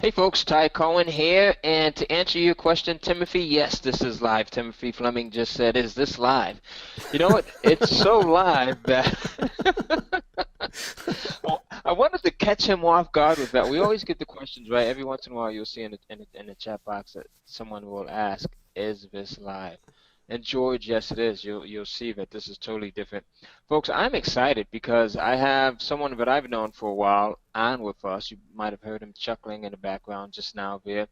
Hey folks, Ty Cohen here, and to answer your question, Timothy, yes, this is live. Timothy Fleming just said, "Is this live?" You know what? It's so live that I wanted to catch him off guard with that. We always get the questions right. Every once in a while, you'll see in the chat box that someone will ask, "Is this live?" And George, yes, it is. You'll see that this is totally different. Folks, I'm excited because I have someone that I've known for a while on with us. You might have heard him chuckling in the background just now there.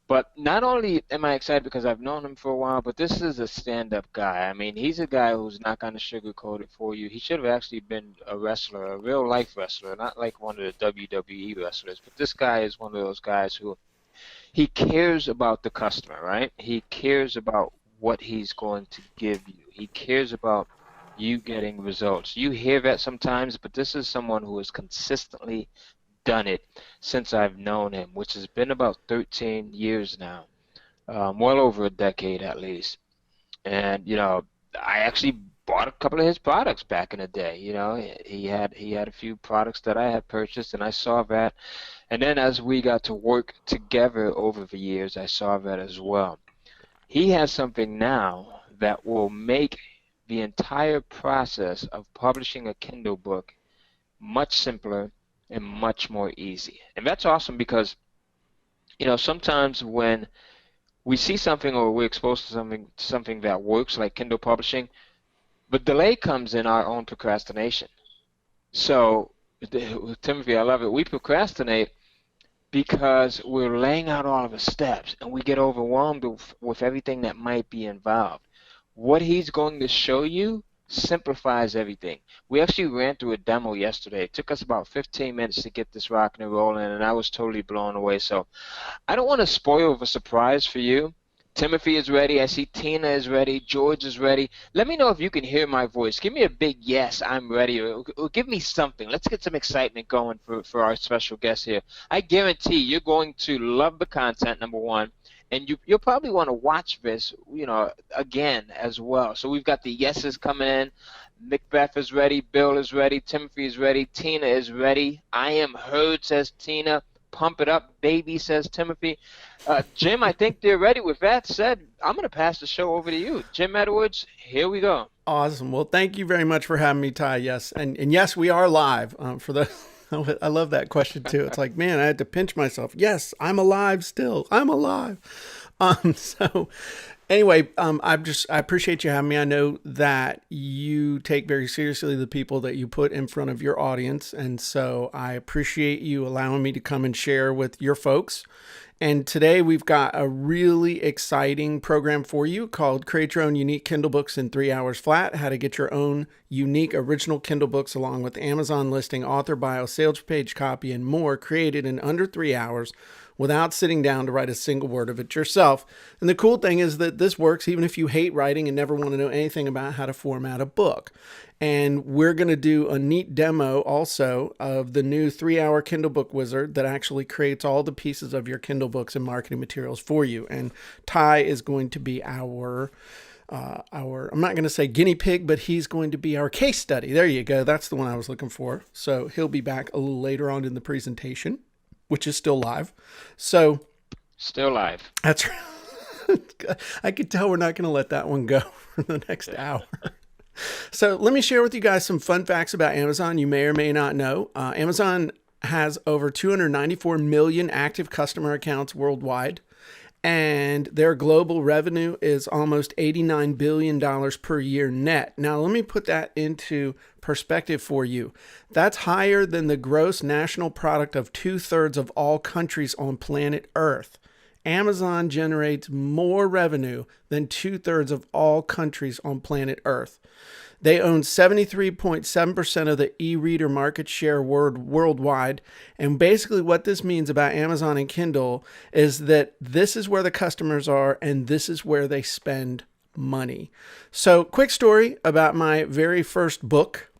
But not only am I excited because I've known him for a while, but this is a stand-up guy. I mean, he's a guy who's not going to sugarcoat it for you. He should have actually been a wrestler, a real-life wrestler, not like one of the WWE wrestlers. But this guy is one of those guys who he cares about the customer, right? He cares about what he's going to give you. He cares about you getting results. You hear that sometimes, but this is someone who has consistently done it since I've known him, which has been about 13 years now, well over a decade at least. And I actually bought a couple of his products back in the day. He had a few products that I had purchased, and I saw that. And then as we got to work together over the years, I saw that as well. He has something now that will make the entire process of publishing a Kindle book much simpler and much more easy. And that's awesome because, sometimes when we see something or we're exposed to something that works like Kindle publishing, the delay comes in our own procrastination. So, Timothy, I love it. We procrastinate because we're laying out all of the steps and we get overwhelmed with everything that might be involved. What he's going to show you simplifies everything. We actually ran through a demo yesterday. It took us about 15 minutes to get this rocking and rolling, and I was totally blown away. So I don't want to spoil the surprise for you. Timothy is ready. I see Tina is ready. George is ready. Let me know if you can hear my voice. Give me a big yes, I'm ready. Or give me something. Let's get some excitement going for our special guest here. I guarantee you're going to love the content, number one. And you'll probably want to watch this, again as well. So we've got the yeses coming in. Macbeth is ready. Bill is ready. Timothy is ready. Tina is ready. I am heard, says Tina. Pump it up, baby, says Timothy. Jim, I think they're ready. With that said, I'm going to pass the show over to you. Jim Edwards, here we go. Awesome. Well, thank you very much for having me, Ty. Yes, and yes, we are live. For the, I love that question too. It's like, man, I had to pinch myself. Yes, I'm alive still. I'm alive. So anyway, I appreciate you having me. I know that you take very seriously the people that you put in front of your audience, and so I appreciate you allowing me to come and share with your folks. And today we've got a really exciting program for you called Create Your Own Unique Kindle Books in 3 Hours Flat, how to get your own unique original Kindle books along with Amazon listing, author bio, sales page copy, and more created in under 3 hours without sitting down to write a single word of it yourself. And the cool thing is that this works even if you hate writing and never want to know anything about how to format a book. And we're going to do a neat demo also of the new 3-hour Kindle Book Wizard that actually creates all the pieces of your Kindle books and marketing materials for you. And Ty is going to be our I'm not going to say guinea pig, but he's going to be our case study. There you go. That's the one I was looking for. So he'll be back a little later on in the presentation, which is still live. So Still live. that's I could tell we're not going to let that one go for the next hour. So let me share with you guys some fun facts about Amazon you may or may not know. Amazon has over 294 million active customer accounts worldwide, and their global revenue is almost $89 billion per year net. Now, let me put that into perspective for you. That's higher than the gross national product of 2/3 of all countries on planet Earth. Amazon generates more revenue than 2/3 of all countries on planet Earth. They own 73.7% of the e-reader market share worldwide. And basically what this means about Amazon and Kindle is that this is where the customers are and this is where they spend money. So quick story about my very first book.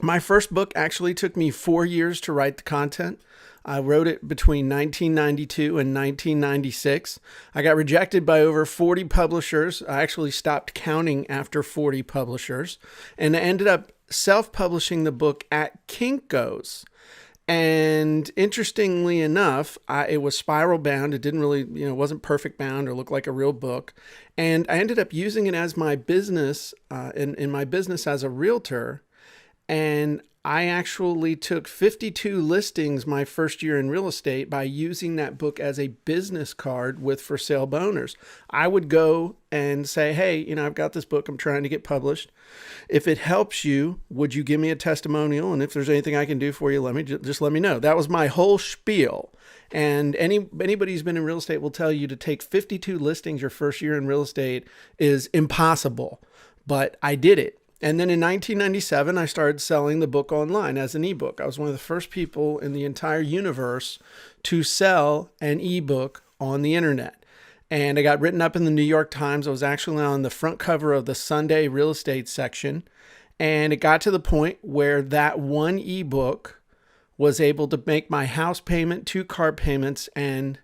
My first book actually took me 4 years to write the content. I wrote it between 1992 and 1996. I got rejected by over 40 publishers. I actually stopped counting after 40 publishers and I ended up self-publishing the book at Kinko's. And interestingly enough, it was spiral bound. It didn't really, wasn't perfect bound or look like a real book. And I ended up using it as my business, in my business as a realtor. And I actually took 52 listings my first year in real estate by using that book as a business card with for sale boners. I would go and say, hey, I've got this book I'm trying to get published. If it helps you, would you give me a testimonial? And if there's anything I can do for you, just let me know. That was my whole spiel. And anybody who's been in real estate will tell you to take 52 listings your first year in real estate is impossible. But I did it. And then in 1997, I started selling the book online as an ebook. I was one of the first people in the entire universe to sell an ebook on the internet. And I got written up in the New York Times. I was actually on the front cover of the Sunday real estate section. And it got to the point where that one ebook was able to make my house payment, 2 car payments, and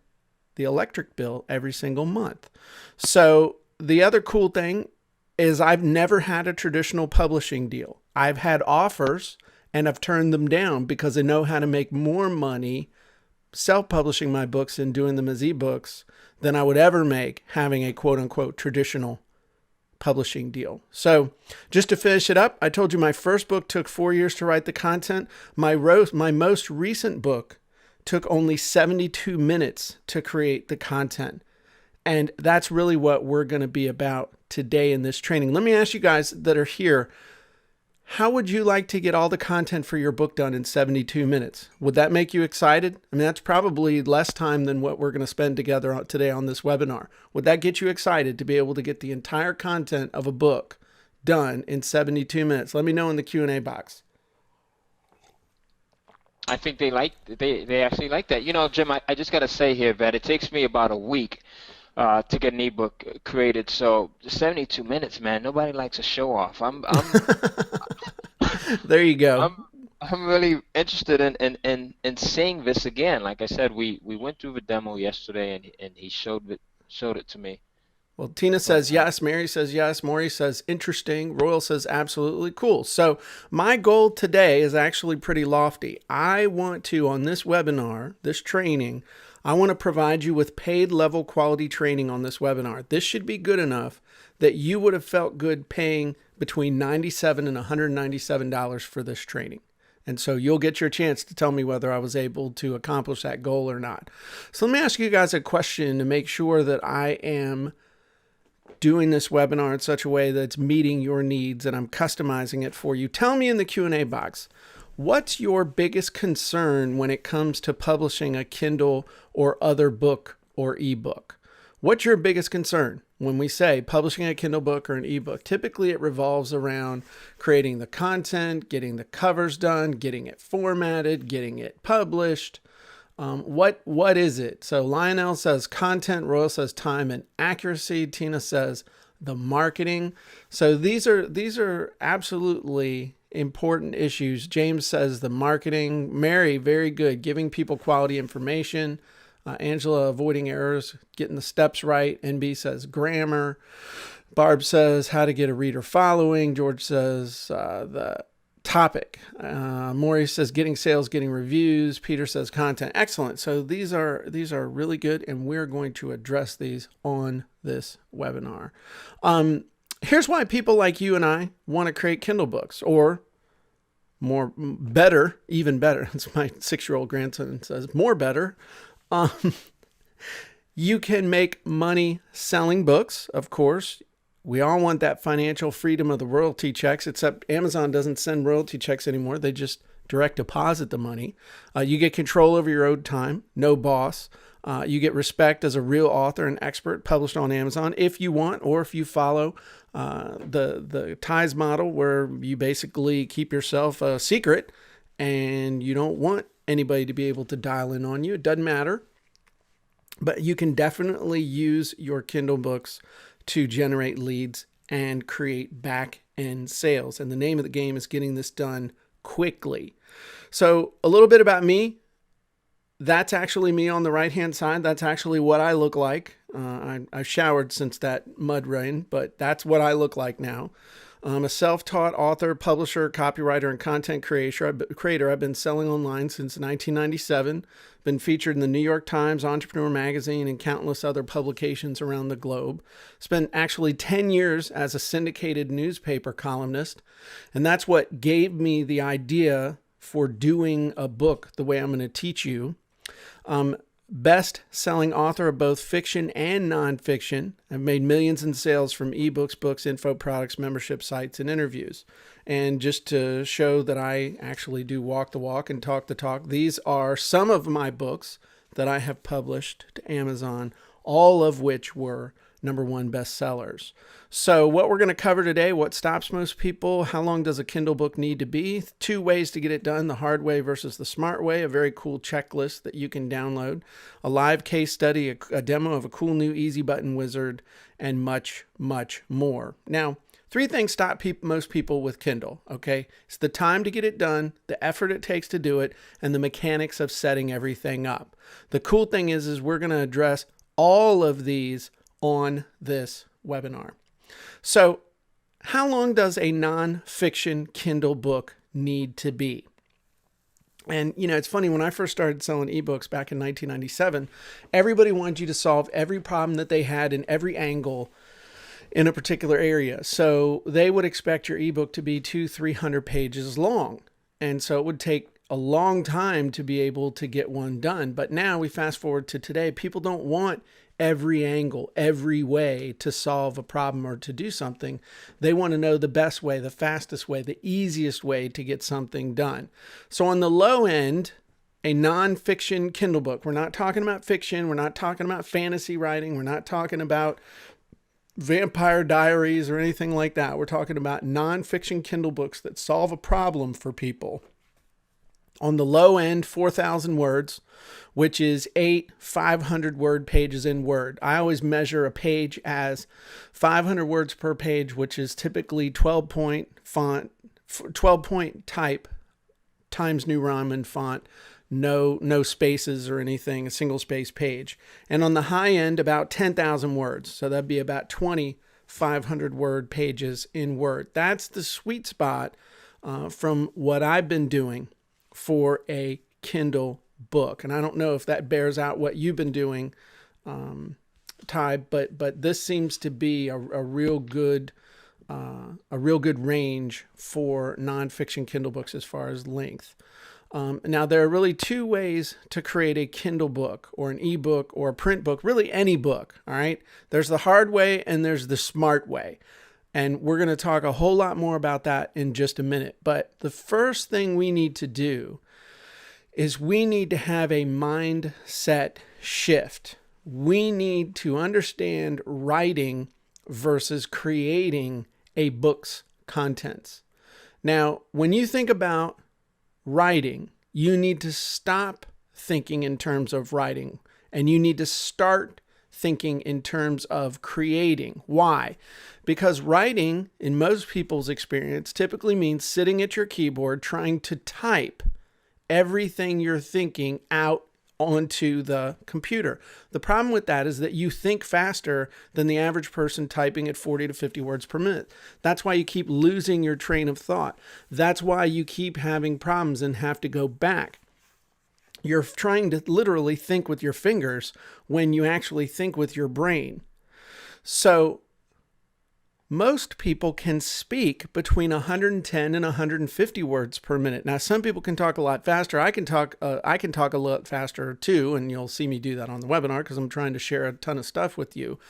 the electric bill every single month. So the other cool thing is I've never had a traditional publishing deal. I've had offers and I've turned them down because I know how to make more money self-publishing my books and doing them as ebooks than I would ever make having a quote unquote traditional publishing deal. So just to finish it up, I told you my first book took 4 years to write the content. My most recent book took only 72 minutes to create the content. And that's really what we're going to be about today in this training. Let me ask you guys that are here, how would you like to get all the content for your book done in 72 minutes? Would that make you excited? I mean, that's probably less time than what we're going to spend together today on this webinar. Would that get you excited to be able to get the entire content of a book done in 72 minutes? Let me know in the Q&A box. I think they actually like that. Jim, I just got to say here that it takes me about a week to get an ebook created. So 72 minutes, man. Nobody likes a show off. There you go. I'm really interested in seeing this again. Like I said, we went through the demo yesterday, and he showed it to me. Well, Tina says yes. Mary says yes. Maury says interesting. Royal says absolutely cool. So my goal today is actually pretty lofty. I want to, on this webinar, this training, I want to provide you with paid level quality training on this webinar. This should be good enough that you would have felt good paying between $97 and $197 for this training. And so you'll get your chance to tell me whether I was able to accomplish that goal or not. So let me ask you guys a question to make sure that I am doing this webinar in such a way that it's meeting your needs and I'm customizing it for you. Tell me in the Q&A box, what's your biggest concern when it comes to publishing a Kindle or other book or ebook? What's your biggest concern when we say publishing a Kindle book or an ebook? Typically it revolves around creating the content, getting the covers done, getting it formatted, getting it published. What is it? So Lionel says content, Royal says time and accuracy, Tina says the marketing. So these are absolutely important issues. James says the marketing. Mary, very good, giving people quality information. Angela, avoiding errors, getting the steps right. NB says grammar. Barb says how to get a reader following. George says the topic. Maury says getting sales, getting reviews. Peter says content. Excellent. So these are really good, and we're going to address these on this webinar. Here's why people like you and I want to create Kindle books, or even better. It's my 6-year-old grandson says more better. You can make money selling books, of course. We all want that financial freedom of the royalty checks, except Amazon doesn't send royalty checks anymore. They just direct deposit the money. You get control over your own time, no boss. You get respect as a real author and expert published on Amazon if you want, or if you follow the ties model where you basically keep yourself a secret and you don't want anybody to be able to dial in on you. It doesn't matter. But you can definitely use your Kindle books to generate leads and create back-end sales. And the name of the game is getting this done quickly. So a little bit about me. That's actually me on the right-hand side. That's actually what I look like. I've showered since that mud rain, but that's what I look like now. I'm a self-taught author, publisher, copywriter, and content creator. I've been selling online since 1997. Been featured in the New York Times, Entrepreneur Magazine, and countless other publications around the globe. Spent actually 10 years as a syndicated newspaper columnist. And that's what gave me the idea for doing a book the way I'm going to teach you. Best-selling author of both fiction and nonfiction. I've made millions in sales from ebooks, books, info products, membership sites, and interviews. And just to show that I actually do walk the walk and talk the talk, these are some of my books that I have published to Amazon, all of which were #1 bestsellers. So what we're going to cover today, what stops most people, how long does a Kindle book need to be, 2 ways to get it done, the hard way versus the smart way, a very cool checklist that you can download, a live case study, a demo of a cool new easy button wizard, and much, much more. Now, 3 things stop most people with Kindle, okay? It's the time to get it done, the effort it takes to do it, and the mechanics of setting everything up. The cool thing is we're going to address all of these on this webinar. So, how long does a nonfiction Kindle book need to be? And, it's funny, when I first started selling ebooks back in 1997, everybody wanted you to solve every problem that they had in every angle in a particular area. So they would expect your ebook to be 200-300 pages long. And so it would take a long time to be able to get one done. But now we fast forward to today, people don't want every angle, every way to solve a problem or to do something. They want to know the best way, the fastest way, the easiest way to get something done. So on the low end, a nonfiction Kindle book, we're not talking about fiction, we're not talking about fantasy writing, we're not talking about vampire diaries or anything like that. We're talking about nonfiction Kindle books that solve a problem for people. On the low end, 4,000 words, which is 8 500-word pages in Word. I always measure a page as 500 words per page, which is typically 12-point font, 12-point type Times New Roman font, no spaces or anything, a single space page. And on the high end, about 10,000 words. So that'd be about 20 500-word pages in Word. That's the sweet spot from what I've been doing for a Kindle book. And I don't know if that bears out what you've been doing, Ty, but this seems to be a real good range for nonfiction Kindle books as far as length. Now, there are really 2 ways to create a Kindle book or an ebook or a print book, really any book, all right? There's the hard way and there's the smart way. And we're going to talk a whole lot more about that in just a minute. But the first thing we need to do is we need to have a mindset shift. We need to understand writing versus creating a book's contents. Now, when you think about writing, you need to stop thinking in terms of writing and you need to start thinking in terms of creating. Why? Because writing, in most people's experience, typically means sitting at your keyboard trying to type everything you're thinking out onto the computer. The problem with that is that you think faster than the average person typing at 40 to 50 words per minute. That's why you keep losing your train of thought. That's why you keep having problems and have to go back. You're trying to literally think with your fingers when you actually think with your brain. So most people can speak between 110 and 150 words per minute. Now, some people can talk a lot faster. I can talk a lot faster too, and you'll see me do that on the webinar because I'm trying to share a ton of stuff with you.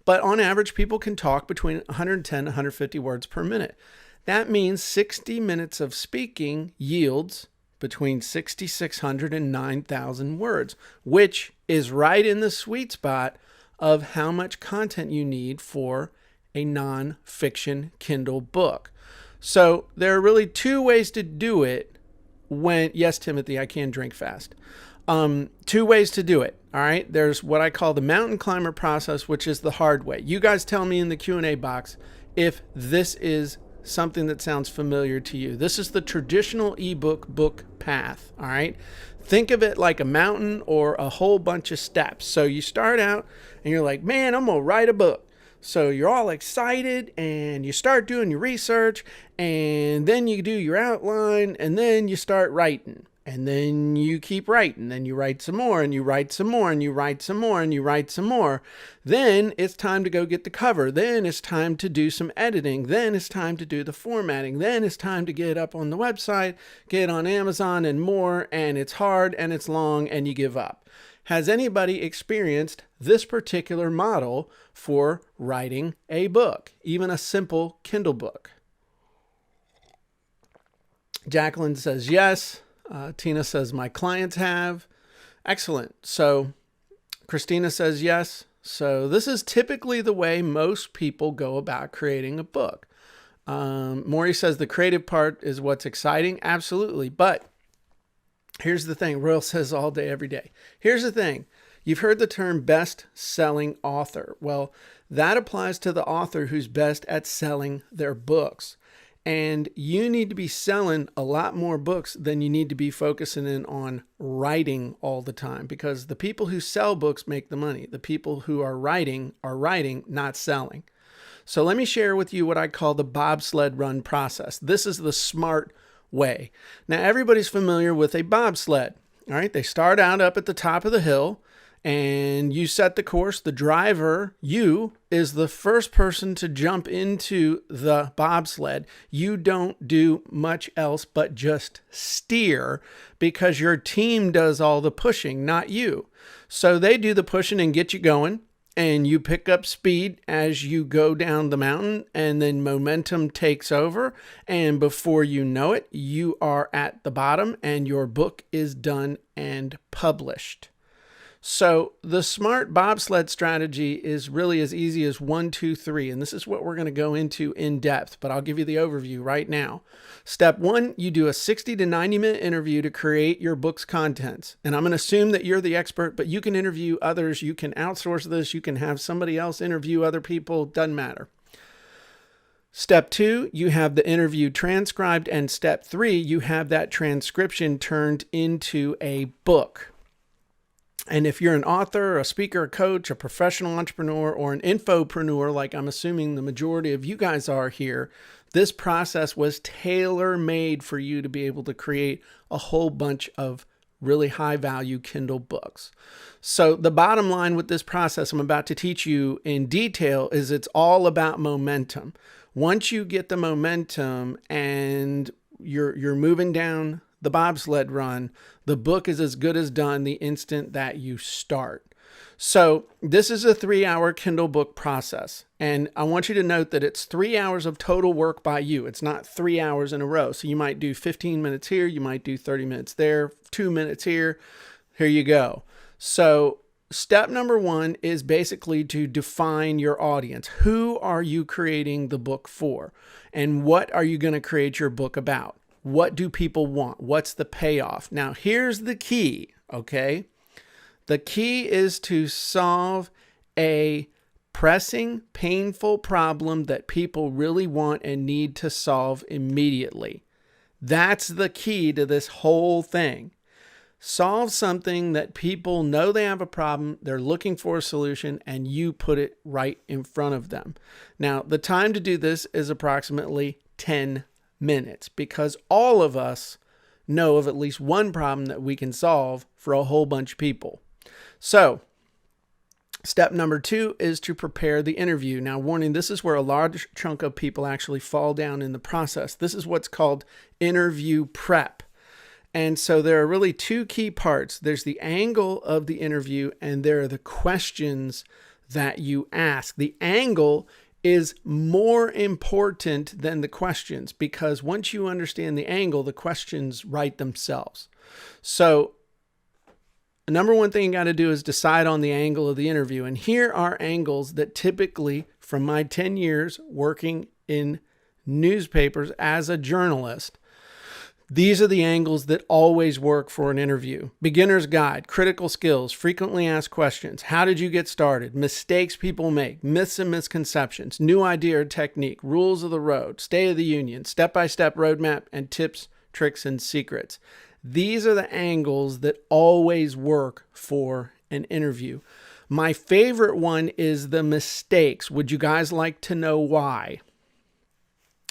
But on average, people can talk between 110 and 150 words per minute. That means 60 minutes of speaking yields between 6,600 and 9,000 words, which is right in the sweet spot of how much content you need for a non-fiction Kindle book. So there are really 2 ways to do it when, yes, Timothy, I can drink fast. 2 ways to do it. All right. There's what I call the mountain climber process, which is the hard way. You guys tell me in the Q&A box if this is something that sounds familiar to you. This is the traditional ebook book path. All right. Think of it like a mountain or a whole bunch of steps. So you start out and you're like, man, I'm going to write a book. So you're all excited and you start doing your research, and then you do your outline, and then you start writing. And then you keep writing, then you write some more, and you write some more, and you write some more, and you write some more. Then it's time to go get the cover. Then it's time to do some editing. Then it's time to do the formatting. Then it's time to get up on the website, get on Amazon and more, and it's hard and it's long and you give up. Has anybody experienced this particular model for writing a book, even a simple Kindle book? Jacqueline says yes. Tina says my clients have. Excellent. So Christina says yes. So this is typically the way most people go about creating a book. Maury says the creative part is what's exciting. Absolutely. But here's the thing. Royal says all day, every day. Here's the thing. You've heard the term best-selling author. Well, that applies to the author who's best at selling their books. And you need to be selling a lot more books than you need to be focusing in on writing all the time, because the people who sell books make the money. The people who are writing, not selling. So let me share with you what I call the bobsled run process. This is the smart way. Now, everybody's familiar with a bobsled. All right, they start out up at the top of the hill, and you set the course. The driver, you, is the first person to jump into the bobsled. You don't do much else but just steer, because your team does all the pushing, not you. So they do the pushing and get you going, and you pick up speed as you go down the mountain, and then momentum takes over. And before you know it, you are at the bottom and your book is done and published. So the smart bobsled strategy is really as easy as 1, 2, 3. And this is what we're going to go into in depth, but I'll give you the overview right now. Step 1, you do a 60 to 90-minute interview to create your book's contents. And I'm going to assume that you're the expert, but you can interview others. You can outsource this. You can have somebody else interview other people. Doesn't matter. Step 2, you have the interview transcribed. And step 3, you have that transcription turned into a book. And if you're an author, a speaker, a coach, a professional entrepreneur, or an infopreneur, like I'm assuming the majority of you guys are here, this process was tailor-made for you to be able to create a whole bunch of really high-value Kindle books. So the bottom line with this process I'm about to teach you in detail is it's all about momentum. Once you get the momentum and you're moving down the bobsled run, the book is as good as done the instant that you start. So this is a 3-hour Kindle book process. And I want you to note that it's 3 hours of total work by you. It's not 3 hours in a row. So you might do 15 minutes here, you might do 30 minutes there, 2 minutes here. Here you go. So step number 1 is basically to define your audience. Who are you creating the book for? And what are you going to create your book about? What do people want? What's the payoff? Now, here's the key, okay? The key is to solve a pressing, painful problem that people really want and need to solve immediately. That's the key to this whole thing. Solve something that people know they have a problem, they're looking for a solution, and you put it right in front of them. Now, the time to do this is approximately 10 minutes, because all of us know of at least one problem that we can solve for a whole bunch of people. So step number 2 is to prepare the interview. Now, warning, this is where a large chunk of people actually fall down in the process. This is what's called interview prep. And so there are really 2 key parts. There's the angle of the interview, and there are the questions that you ask. The angle is more important than the questions, because once you understand the angle, the questions write themselves. So the number 1 thing you got to do is decide on the angle of the interview. And here are angles that typically, from my 10 years working in newspapers as a journalist, these are the angles that always work for an interview. Beginner's guide, critical skills, frequently asked questions, how did you get started, mistakes people make, myths and misconceptions, new idea or technique, rules of the road, state of the union, step-by-step roadmap, and tips, tricks, and secrets. These are the angles that always work for an interview. My favorite one is the mistakes. Would you guys like to know why?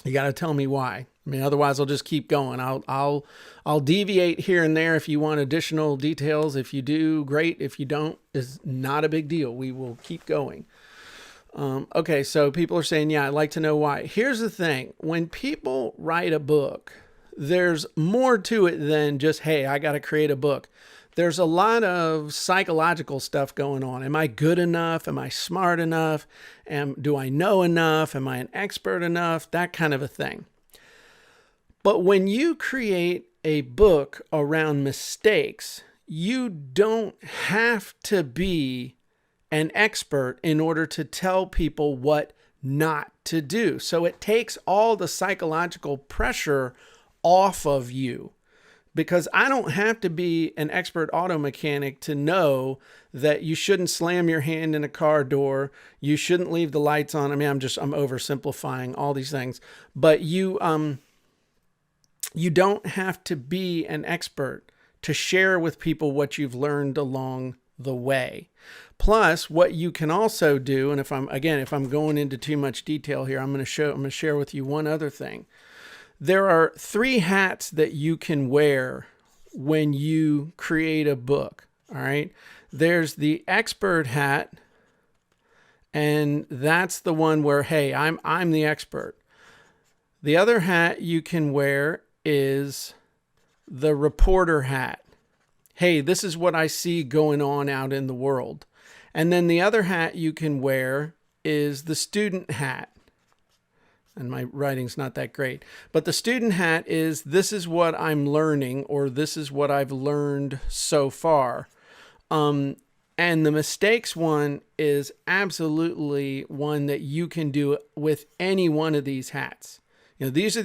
You got to tell me why. I mean, otherwise I'll just keep going. I'll deviate here and there if you want additional details. If you do, great. If you don't, it's not a big deal. We will keep going. Okay, so people are saying, yeah, I'd like to know why. Here's the thing. When people write a book, there's more to it than just, hey, I got to create a book. There's a lot of psychological stuff going on. Am I good enough? Am I smart enough? Do I know enough? Am I an expert enough? That kind of a thing. But when you create a book around mistakes, you don't have to be an expert in order to tell people what not to do. So it takes all the psychological pressure off of you, because I don't have to be an expert auto mechanic to know that you shouldn't slam your hand in a car door. You shouldn't leave the lights on. I mean, I'm oversimplifying all these things, but you don't have to be an expert to share with people what you've learned along the way. Plus, what you can also do, and if I'm going into too much detail here, I'm going to share with you one other thing. There are 3 hats that you can wear when you create a book. All right. There's the expert hat, and that's the one where, hey, I'm the expert. The other hat you can wear is the reporter hat. Hey, this is what I see going on out in the world. And then the other hat you can wear is the student hat. And my writing's not that great. But the student hat is, this is what I'm learning, or this is what I've learned so far. And the mistakes one is absolutely one that you can do with any one of these hats. You know, these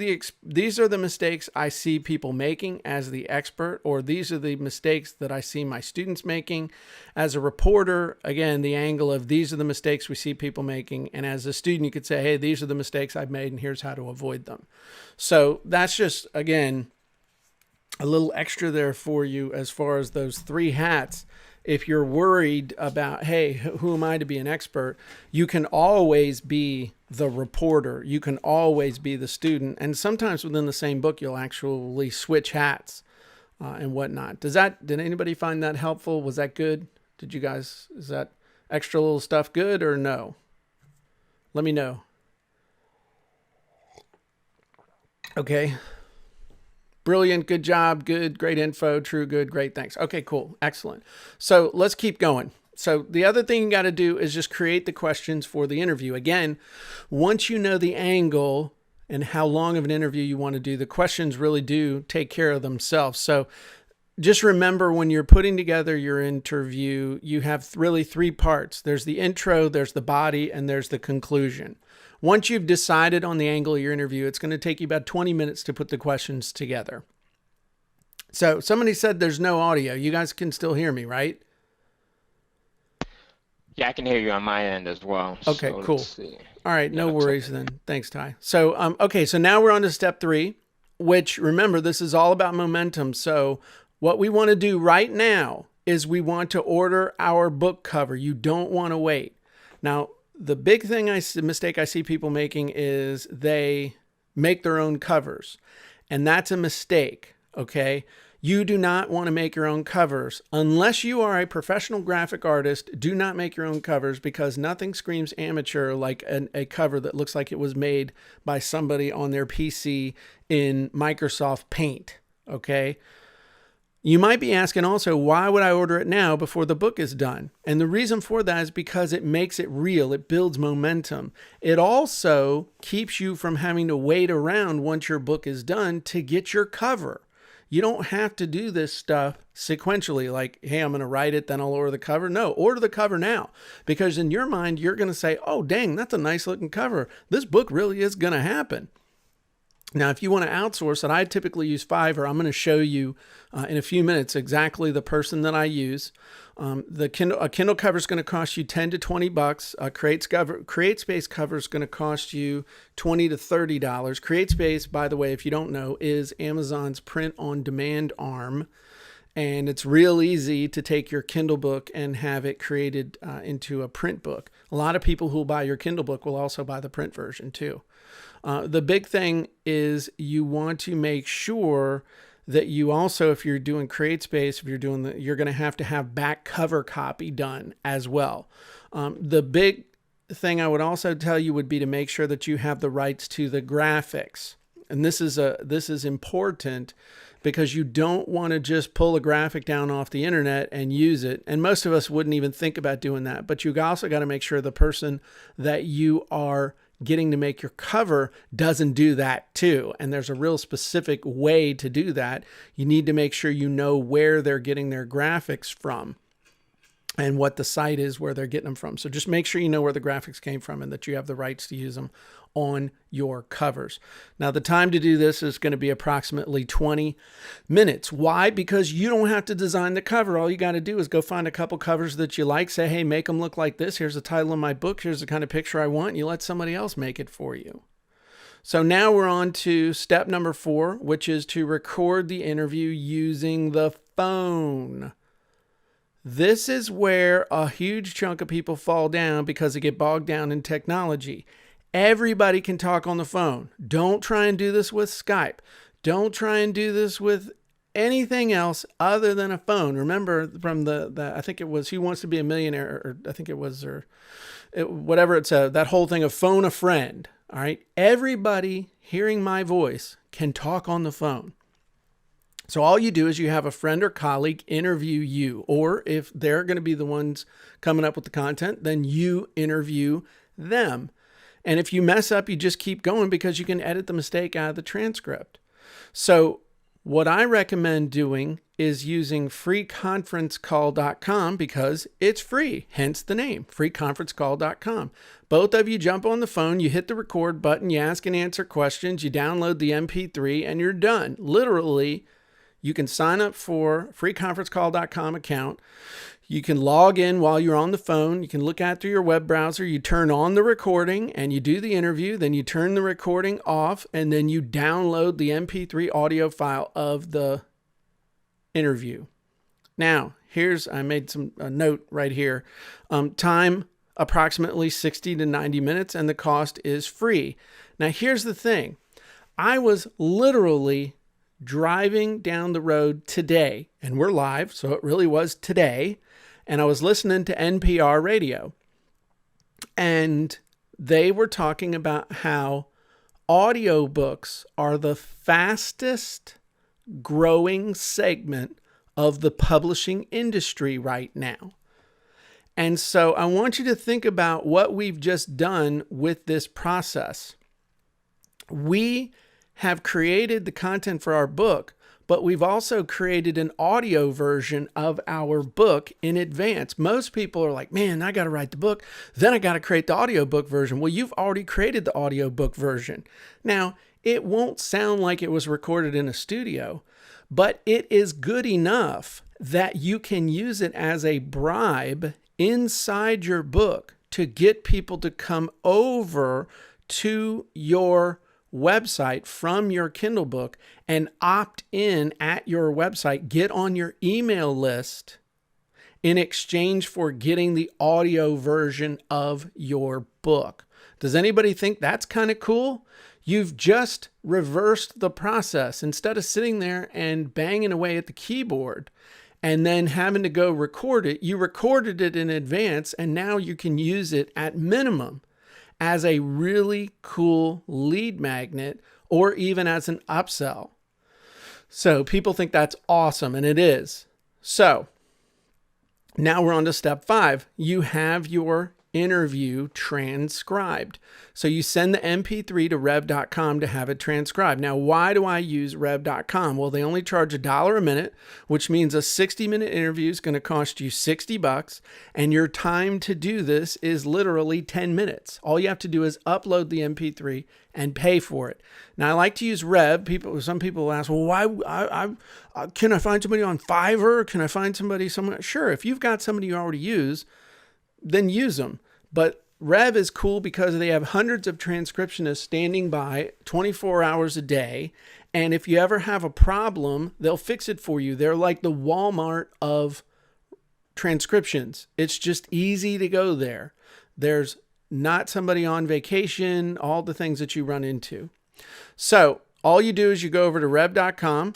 are the mistakes I see people making as the expert, or these are the mistakes that I see my students making. As a reporter, again, the angle of these are the mistakes we see people making. And as a student, you could say, hey, these are the mistakes I've made and here's how to avoid them. So that's just, again, a little extra there for you as far as those 3 hats. If you're worried about, hey, who am I to be an expert? You can always be the reporter. You can always be the student. And sometimes within the same book, you'll actually switch hats and whatnot. Did anybody find that helpful? Was that good? Is that extra little stuff good or no? Let me know. Okay. Brilliant. Good job. Good. Great info. True. Good. Great. Thanks. Okay, cool. Excellent. So let's keep going. So the other thing you got to do is just create the questions for the interview. Again, once you know the angle and how long of an interview you want to do, the questions really do take care of themselves. So just remember, when you're putting together your interview, you have really 3 parts. There's the intro, there's the body, and there's the conclusion. Once you've decided on the angle of your interview, it's going to take you about 20 minutes to put the questions together. So somebody said there's no audio. You guys can still hear me, right? Yeah, I can hear you on my end as well. Okay, So cool. let's see. All right, Yeah, no looks worries okay. then. Thanks, Ty. So, okay, so now we're on to step 3, which, remember, this is all about momentum. So what we want to do right now is we want to order our book cover. You don't want to wait. Now, the big mistake I see people making is they make their own covers, and that's a mistake, okay? You do not want to make your own covers. Unless you are a professional graphic artist, do not make your own covers, because nothing screams amateur like a cover that looks like it was made by somebody on their PC in Microsoft Paint, okay? You might be asking also, why would I order it now before the book is done? And the reason for that is because it makes it real. It builds momentum. It also keeps you from having to wait around once your book is done to get your cover. You don't have to do this stuff sequentially, like, hey, I'm going to write it, then I'll order the cover. No, order the cover now, because in your mind, you're going to say, oh, dang, that's a nice looking cover. This book really is going to happen. Now, if you want to outsource it, I typically use Fiverr. I'm going to show you in a few minutes exactly the person that I use. A Kindle cover is going to cost you $10 to $20. CreateSpace cover is going to cost you $20 to $30. CreateSpace, by the way, if you don't know, is Amazon's print-on-demand arm. And it's real easy to take your Kindle book and have it created into a print book. A lot of people who buy your Kindle book will also buy the print version too. The big thing is you want to make sure that you also, if you're doing CreateSpace, if you're doing you're going to have back cover copy done as well. The big thing I would also tell you would be to make sure that you have the rights to the graphics. And this is important because you don't want to just pull a graphic down off the internet and use it. And most of us wouldn't even think about doing that. But you also got to make sure the person that you are getting to make your cover doesn't do that too. And there's a real specific way to do that. You need to make sure you know where they're getting their graphics from and what the site is where they're getting them from. So just make sure you know where the graphics came from and that you have the rights to use them on your covers. Now, the time to do this is going to be approximately 20 minutes. Why? Because you don't have to design the cover. All you got to do is go find a couple covers that you like, say, hey, make them look like this. Here's the title of my book. Here's the kind of picture I want. And you let somebody else make it for you. So now we're on to step number 4, which is to record the interview using the phone. This is where a huge chunk of people fall down because they get bogged down in technology. Everybody can talk on the phone. Don't try and do this with Skype. Don't try and do this with anything else other than a phone. Remember from the I think it was Who Wants to Be a Millionaire, or I think it was, whatever it's that whole thing of phone a friend. All right. Everybody hearing my voice can talk on the phone. So all you do is you have a friend or colleague interview you, or if they're going to be the ones coming up with the content, then you interview them. And if you mess up, you just keep going because you can edit the mistake out of the transcript. So what I recommend doing is using freeconferencecall.com because it's free, hence the name, freeconferencecall.com. Both of you jump on the phone, you hit the record button, you ask and answer questions, you download the MP3, and you're done. Literally, you can sign up for freeconferencecall.com account. You can log in while you're on the phone. You can look at through your web browser. You turn on the recording and you do the interview. Then you turn the recording off and then you download the MP3 audio file of the interview. Now, I made a note right here. Time approximately 60 to 90 minutes and the cost is free. Now, here's the thing. I was literally driving down the road today, and we're live, so it really was today, and I was listening to NPR radio, and they were talking about how audiobooks are the fastest growing segment of the publishing industry right now. And so I want you to think about what we've just done with this process. We have created the content for our book, but we've also created an audio version of our book in advance. Most people are like, man, I got to write the book, then I got to create the audiobook version. Well, you've already created the audiobook version. Now, it won't sound like it was recorded in a studio, but it is good enough that you can use it as a bribe inside your book to get people to come over to your website from your Kindle book and opt in at your website, get on your email list in exchange for getting the audio version of your book. Does anybody think that's kind of cool? You've just reversed the process. Instead of sitting there and banging away at the keyboard and then having to go record it, you recorded it in advance and now you can use it at minimum as a really cool lead magnet or even as an upsell. So people think that's awesome, and it is. So now we're on to step 5. You have your interview transcribed. So you send the MP3 to rev.com to have it transcribed. Now, why do I use rev.com? Well, they only charge $1 a minute, which means a 60-minute interview is going to cost you $60, and your time to do this is literally 10 minutes. All you have to do is upload the MP3 and pay for it. Now, I like to use Rev. Some people ask, well, why? Can I find somebody on Fiverr? Can I find somebody somewhere? Sure, if you've got somebody you already use, then use them. But Rev is cool because they have hundreds of transcriptionists standing by 24 hours a day, And if you ever have a problem, they'll fix it for you. They're like the Walmart of transcriptions. It's just easy to go there. There's not somebody on vacation, all the things that you run into. So all you do is you go over to rev.com,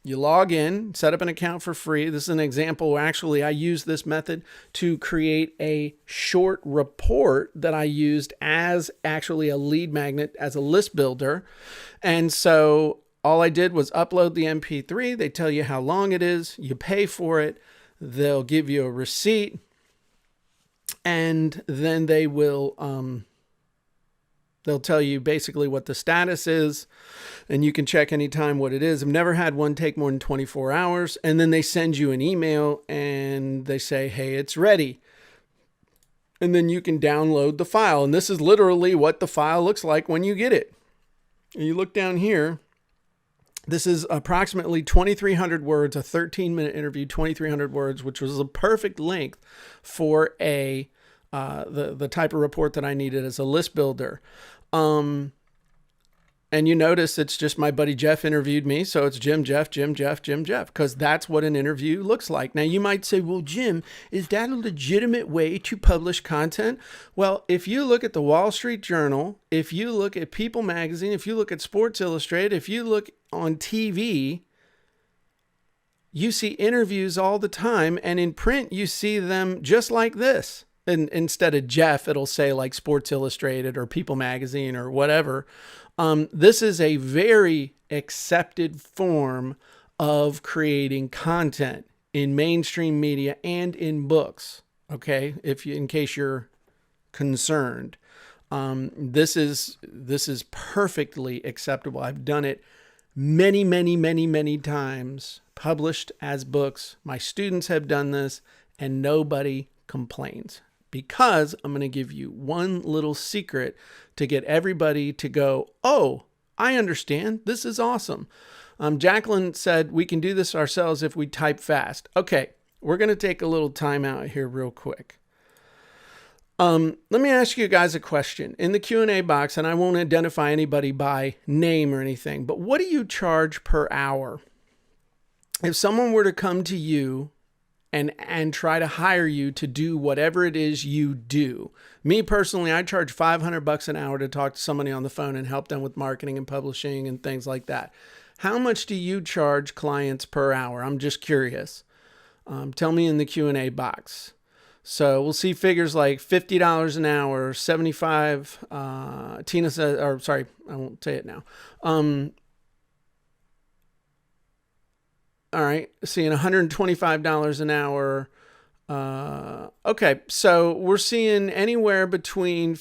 you log in, set up an account for free. This is an example. Actually, I used this method to create a short report that I used as actually a lead magnet, as a list builder. And so all I did was upload the MP3. They tell you how long it is. You pay for it. They'll give you a receipt. And then they'll tell you basically what the status is, and you can check anytime what it is. I've never had one take more than 24 hours. And then they send you an email and they say, hey, it's ready. And then you can download the file. And this is literally what the file looks like when you get it. And you look down here. This is approximately 2,300 words, a 13-minute interview, 2,300 words, which was a perfect length for the type of report that I needed as a list builder. And you notice it's just my buddy Jeff interviewed me. So it's Jim, Jeff, because that's what an interview looks like. Now you might say, well, Jim, is that a legitimate way to publish content? Well, if you look at the Wall Street Journal, if you look at People Magazine, if you look at Sports Illustrated, if you look on TV, you see interviews all the time. And in print, you see them just like this. And instead of Jeff, it'll say like Sports Illustrated or People Magazine or whatever. This is a very accepted form of creating content in mainstream media and in books. Okay, in case you're concerned, this is perfectly acceptable. I've done it many times, published as books. My students have done this, and nobody complains. Because I'm going to give you one little secret to get everybody to go, oh, I understand. This is awesome. Jacqueline said we can do this ourselves if we type fast. Okay, we're going to take a little time out here real quick. Let me ask you guys a question in the Q&A box, and I won't identify anybody by name or anything, but what do you charge per hour? If someone were to come to you and try to hire you to do whatever it is you do. Me personally, I charge $500 an hour to talk to somebody on the phone and help them with marketing and publishing and things like that. How much do you charge clients per hour? I'm just curious. Tell me in the Q&A box. So we'll see figures like $50 an hour, 75. Tina says, or sorry, I won't say it now. All right, seeing $125 an hour. Okay, so we're seeing anywhere between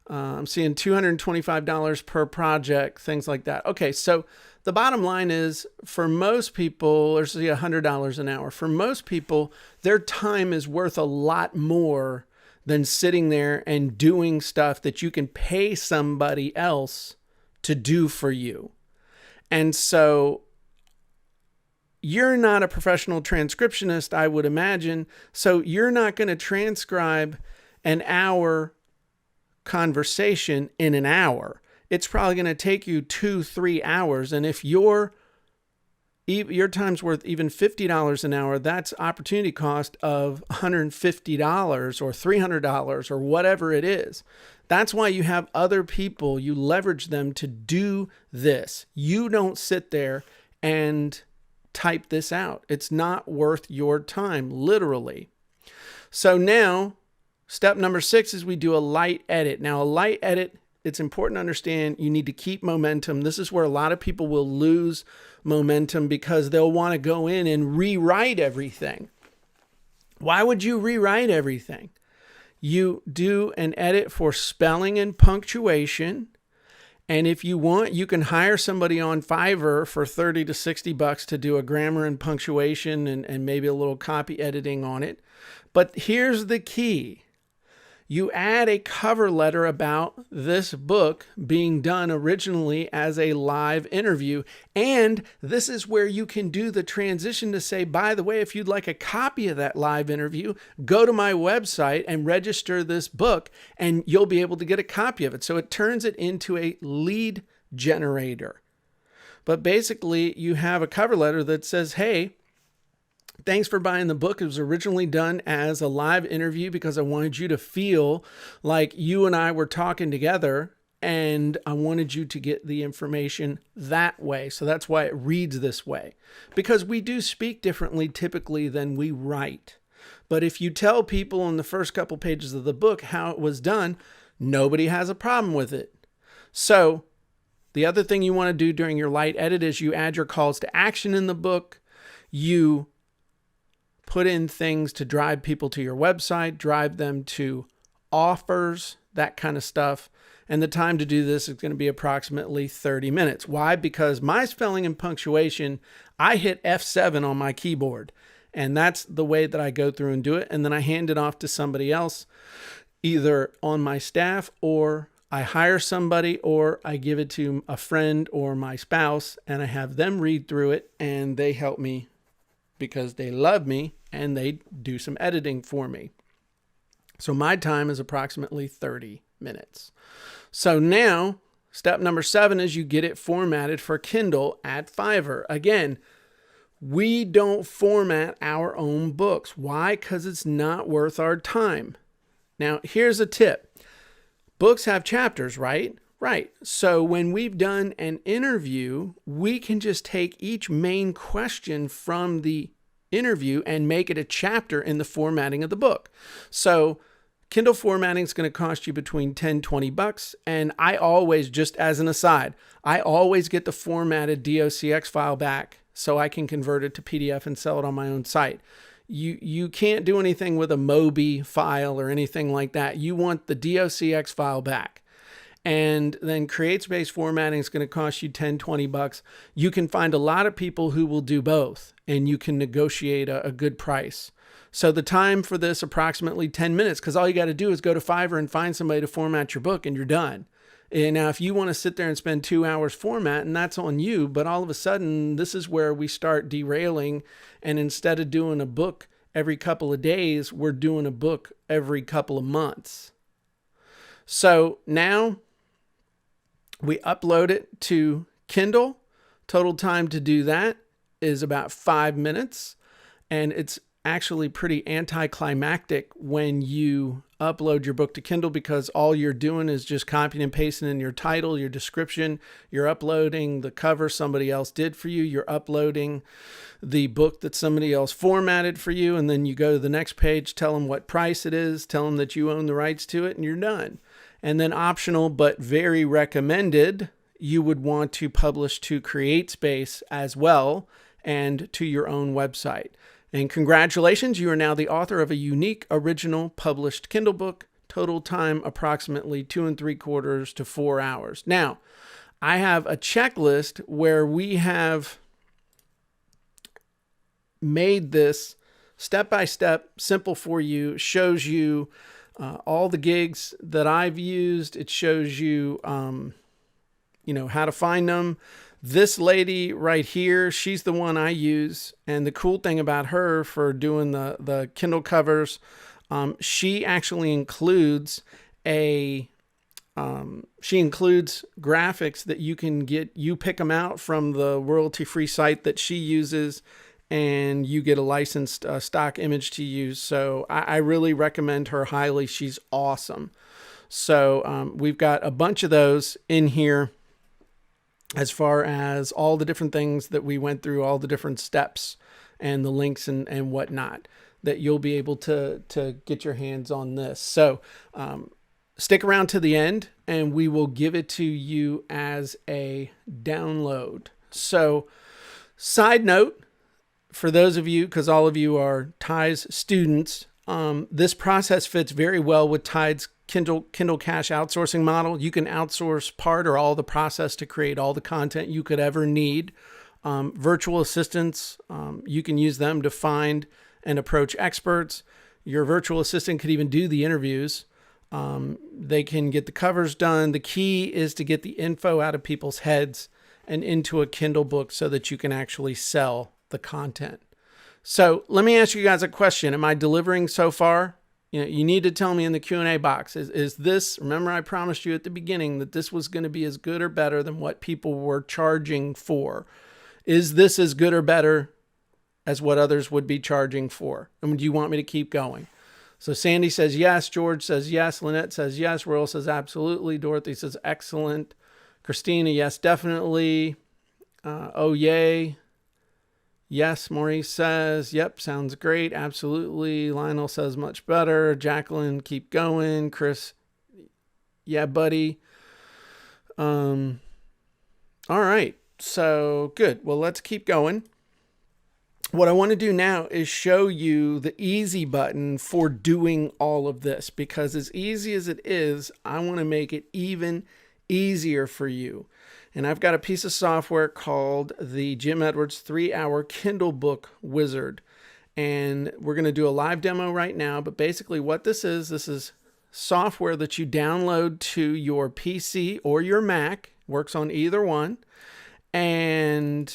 I'm seeing $225 per project, things like that. Okay, so the bottom line is for most people, or say $100 an hour. For most people, their time is worth a lot more than sitting there and doing stuff that you can pay somebody else to do for you. And so you're not a professional transcriptionist, I would imagine. So you're not going to transcribe an hour conversation in an hour. It's probably going to take you 2-3 hours. And if your time's worth even $50 an hour, that's opportunity cost of $150 or $300 or whatever it is. That's why you have other people, you leverage them to do this. You don't sit there and type this out. It's not worth your time, literally. So now, step number 6 is we do a light edit. Now, a light edit, it's important to understand you need to keep momentum. This is where a lot of people will lose momentum because they'll want to go in and rewrite everything. Why would you rewrite everything? You do an edit for spelling and punctuation. And if you want, you can hire somebody on Fiverr for $30 to $60 to do a grammar and punctuation and maybe a little copy editing on it. But here's the key. You add a cover letter about this book being done originally as a live interview. And this is where you can do the transition to say, by the way, if you'd like a copy of that live interview, go to my website and register this book and you'll be able to get a copy of it. So it turns it into a lead generator. But basically, you have a cover letter that says, hey, thanks for buying the book. It was originally done as a live interview because I wanted you to feel like you and I were talking together, and I wanted you to get the information that way. So that's why it reads this way, because we do speak differently typically than we write. But if you tell people in the first couple pages of the book how it was done, nobody has a problem with it. So the other thing you want to do during your light edit is you add your calls to action in the book. You put in things to drive people to your website, drive them to offers, that kind of stuff. And the time to do this is going to be approximately 30 minutes. Why? Because my spelling and punctuation, I hit F7 on my keyboard. And that's the way that I go through and do it. And then I hand it off to somebody else, either on my staff, or I hire somebody, or I give it to a friend or my spouse, and I have them read through it, and they help me because they love me, and they do some editing for me. So my time is approximately 30 minutes. So now, step number 7 is you get it formatted for Kindle at Fiverr. Again, we don't format our own books. Why? Because it's not worth our time. Now, here's a tip. Books have chapters, right? Right. So when we've done an interview, we can just take each main question from the interview and make it a chapter in the formatting of the book. So Kindle formatting is going to cost you between $10, $20. And I always, just as an aside, I always get the formatted docx file back so I can convert it to PDF and sell it on my own site. You can't do anything with a Mobi file or anything like that. You want the docx file back. And then CreateSpace formatting is going to cost you $10, $20. You can find a lot of people who will do both, and you can negotiate a good price. So the time for this, approximately 10 minutes, because all you got to do is go to Fiverr and find somebody to format your book, and you're done. And now if you want to sit there and spend 2 hours formatting, that's on you. But all of a sudden, this is where we start derailing. And instead of doing a book every couple of days, we're doing a book every couple of months. So now we upload it to Kindle. Total time to do that is about 5 minutes. And it's actually pretty anticlimactic when you upload your book to Kindle, because all you're doing is just copying and pasting in your title, your description. You're uploading the cover somebody else did for you. You're uploading the book that somebody else formatted for you. And then you go to the next page, tell them what price it is, tell them that you own the rights to it, and you're done. And then optional, but very recommended, you would want to publish to CreateSpace as well and to your own website. And congratulations, you are now the author of a unique, original, published Kindle book. Total time approximately 2 3/4 to 4 hours. Now, I have a checklist where we have made this step-by-step, simple for you. Shows you all the gigs that I've used. It shows you, how to find them. This lady right here, she's the one I use. And the cool thing about her for doing the Kindle covers, she actually includes she includes graphics that you can get. You pick them out from the royalty-free site that she uses, and you get a licensed stock image to use. So I really recommend her highly. She's awesome. So we've got a bunch of those in here, as far as all the different things that we went through, all the different steps and the links and whatnot, that you'll be able to get your hands on this. So stick around to the end, and we will give it to you as a download. So side note, for those of you, because all of you are Ty's students, this process fits very well with Ty's Kindle Cash outsourcing model. You can outsource part or all the process to create all the content you could ever need. Virtual assistants, you can use them to find and approach experts. Your virtual assistant could even do the interviews. They can get the covers done. The key is to get the info out of people's heads and into a Kindle book so that you can actually sell the content. So let me ask you guys a question. Am I delivering so far? You need to tell me in the Q&A box, is this, remember I promised you at the beginning that this was going to be as good or better than what people were charging for. Is this as good or better as what others would be charging for? And do you want me to keep going? So Sandy says yes. George says yes. Lynette says yes. Royal says absolutely. Dorothy says excellent. Christina, yes, definitely. Oh, yay. Yes, Maurice says, yep, sounds great. Absolutely. Lionel says much better. Jacqueline, keep going. Chris, yeah, buddy. All right. So good. Well, let's keep going. What I want to do now is show you the easy button for doing all of this, because as easy as it is, I want to make it even easier for you. And I've got a piece of software called the Jim Edwards 3-Hour Kindle Book Wizard. And we're going to do a live demo right now. But basically what this is software that you download to your PC or your Mac. Works on either one. And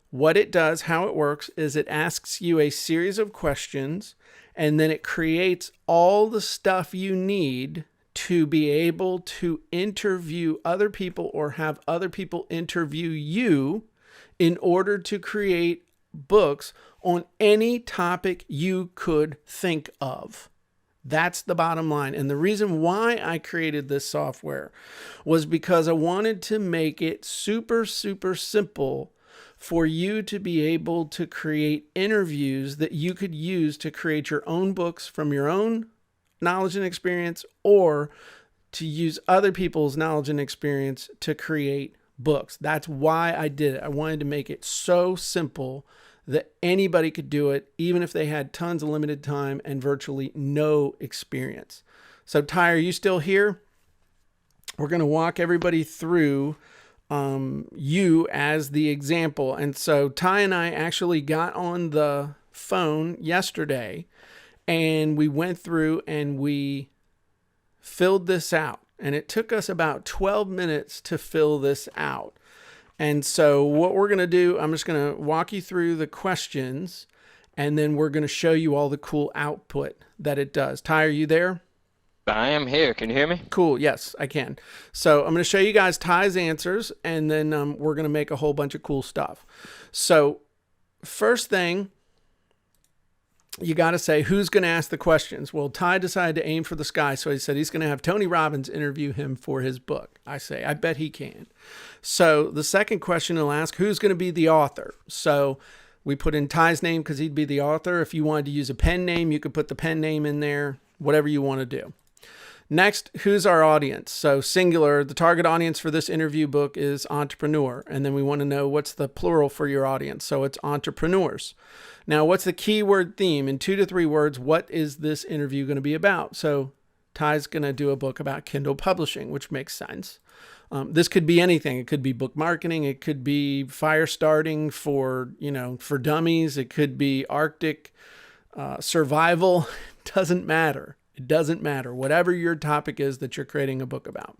what it does, how it works, is it asks you a series of questions. And then it creates all the stuff you need to be able to interview other people or have other people interview you in order to create books on any topic you could think of. That's the bottom line. And the reason why I created this software was because I wanted to make it super, super simple for you to be able to create interviews that you could use to create your own books from your own knowledge and experience, or to use other people's knowledge and experience to create books. That's why I did it. I wanted to make it so simple that anybody could do it, even if they had tons of limited time and virtually no experience. So Ty, are you still here? We're going to walk everybody through you as the example. And so Ty and I actually got on the phone yesterday and we went through and we filled this out. And it took us about 12 minutes to fill this out. And so what we're going to do, I'm just going to walk you through the questions, and then we're going to show you all the cool output that it does. Ty, are you there? I am here. Can you hear me? Cool. Yes, I can. So I'm going to show you guys Ty's answers, and then we're going to make a whole bunch of cool stuff. So first thing, you got to say, who's going to ask the questions? Well, Ty decided to aim for the sky. So he said he's going to have Tony Robbins interview him for his book. I say, I bet he can. So the second question he'll ask, who's going to be the author? So we put in Ty's name because he'd be the author. If you wanted to use a pen name, you could put the pen name in there, whatever you want to do. Next, who's our audience? So singular, the target audience for this interview book is entrepreneur. And then we want to know what's the plural for your audience. So it's entrepreneurs. Now, what's the keyword theme? In 2 to 3 words, what is this interview going to be about? So Ty's going to do a book about Kindle publishing, which makes sense. This could be anything. It could be book marketing. It could be fire starting for dummies. It could be Arctic survival. Doesn't matter. It doesn't matter. Whatever your topic is that you're creating a book about.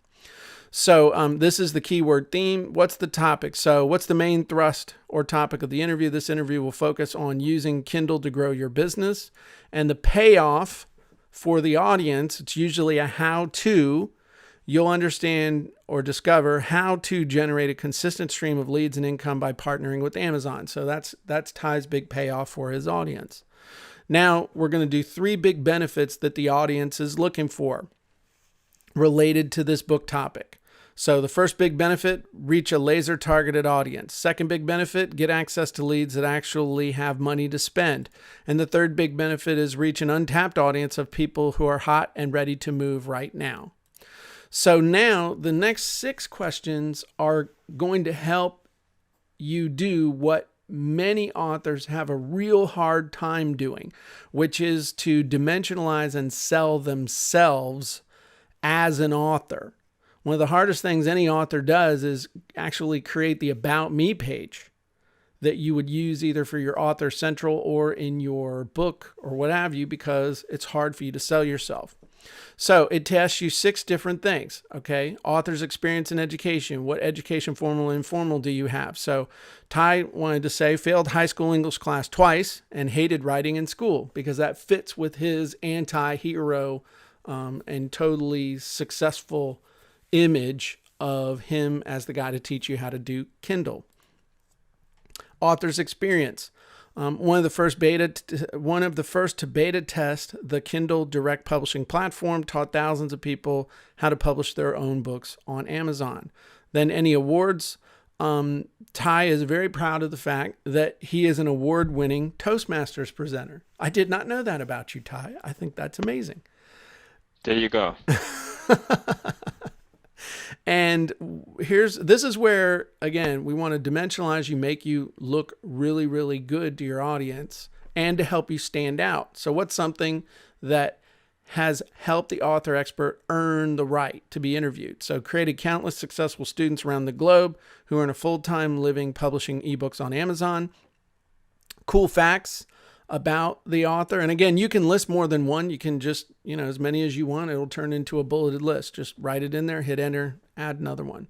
So this is the keyword theme. What's the topic? So what's the main thrust or topic of the interview? This interview will focus on using Kindle to grow your business. And the payoff for the audience, it's usually a how-to. You'll understand or discover how to generate a consistent stream of leads and income by partnering with Amazon. So that's Ty's big payoff for his audience. Now we're going to do 3 big benefits that the audience is looking for related to this book topic. So the first big benefit, reach a laser targeted audience. Second big benefit, get access to leads that actually have money to spend. And the third big benefit is reach an untapped audience of people who are hot and ready to move right now. So now the next 6 questions are going to help you do what many authors have a real hard time doing, which is to dimensionalize and sell themselves as an author. One of the hardest things any author does is actually create the About Me page that you would use either for your Author Central or in your book or what have you, because it's hard for you to sell yourself. So it tests you 6 different things. Okay. Author's experience in education. What education, formal and informal, do you have? So Ty wanted to say failed high school English class twice and hated writing in school, because that fits with his anti-hero and totally successful image of him as the guy to teach you how to do Kindle. Author's experience. One of the first to beta test the Kindle direct publishing platform, taught thousands of people how to publish their own books on Amazon. Then any awards. Ty is very proud of the fact that he is an award-winning Toastmasters presenter. I did not know that about you, Ty. I think that's amazing. There you go. And this is where, again, we want to dimensionalize you, make you look really, really good to your audience and to help you stand out. So what's something that has helped the author expert earn the right to be interviewed? So created countless successful students around the globe who earn a full-time living publishing ebooks on Amazon. Cool facts about the author. And again, you can list more than one. You can just, as many as you want. It'll turn into a bulleted list. Just write it in there, hit enter, add another one.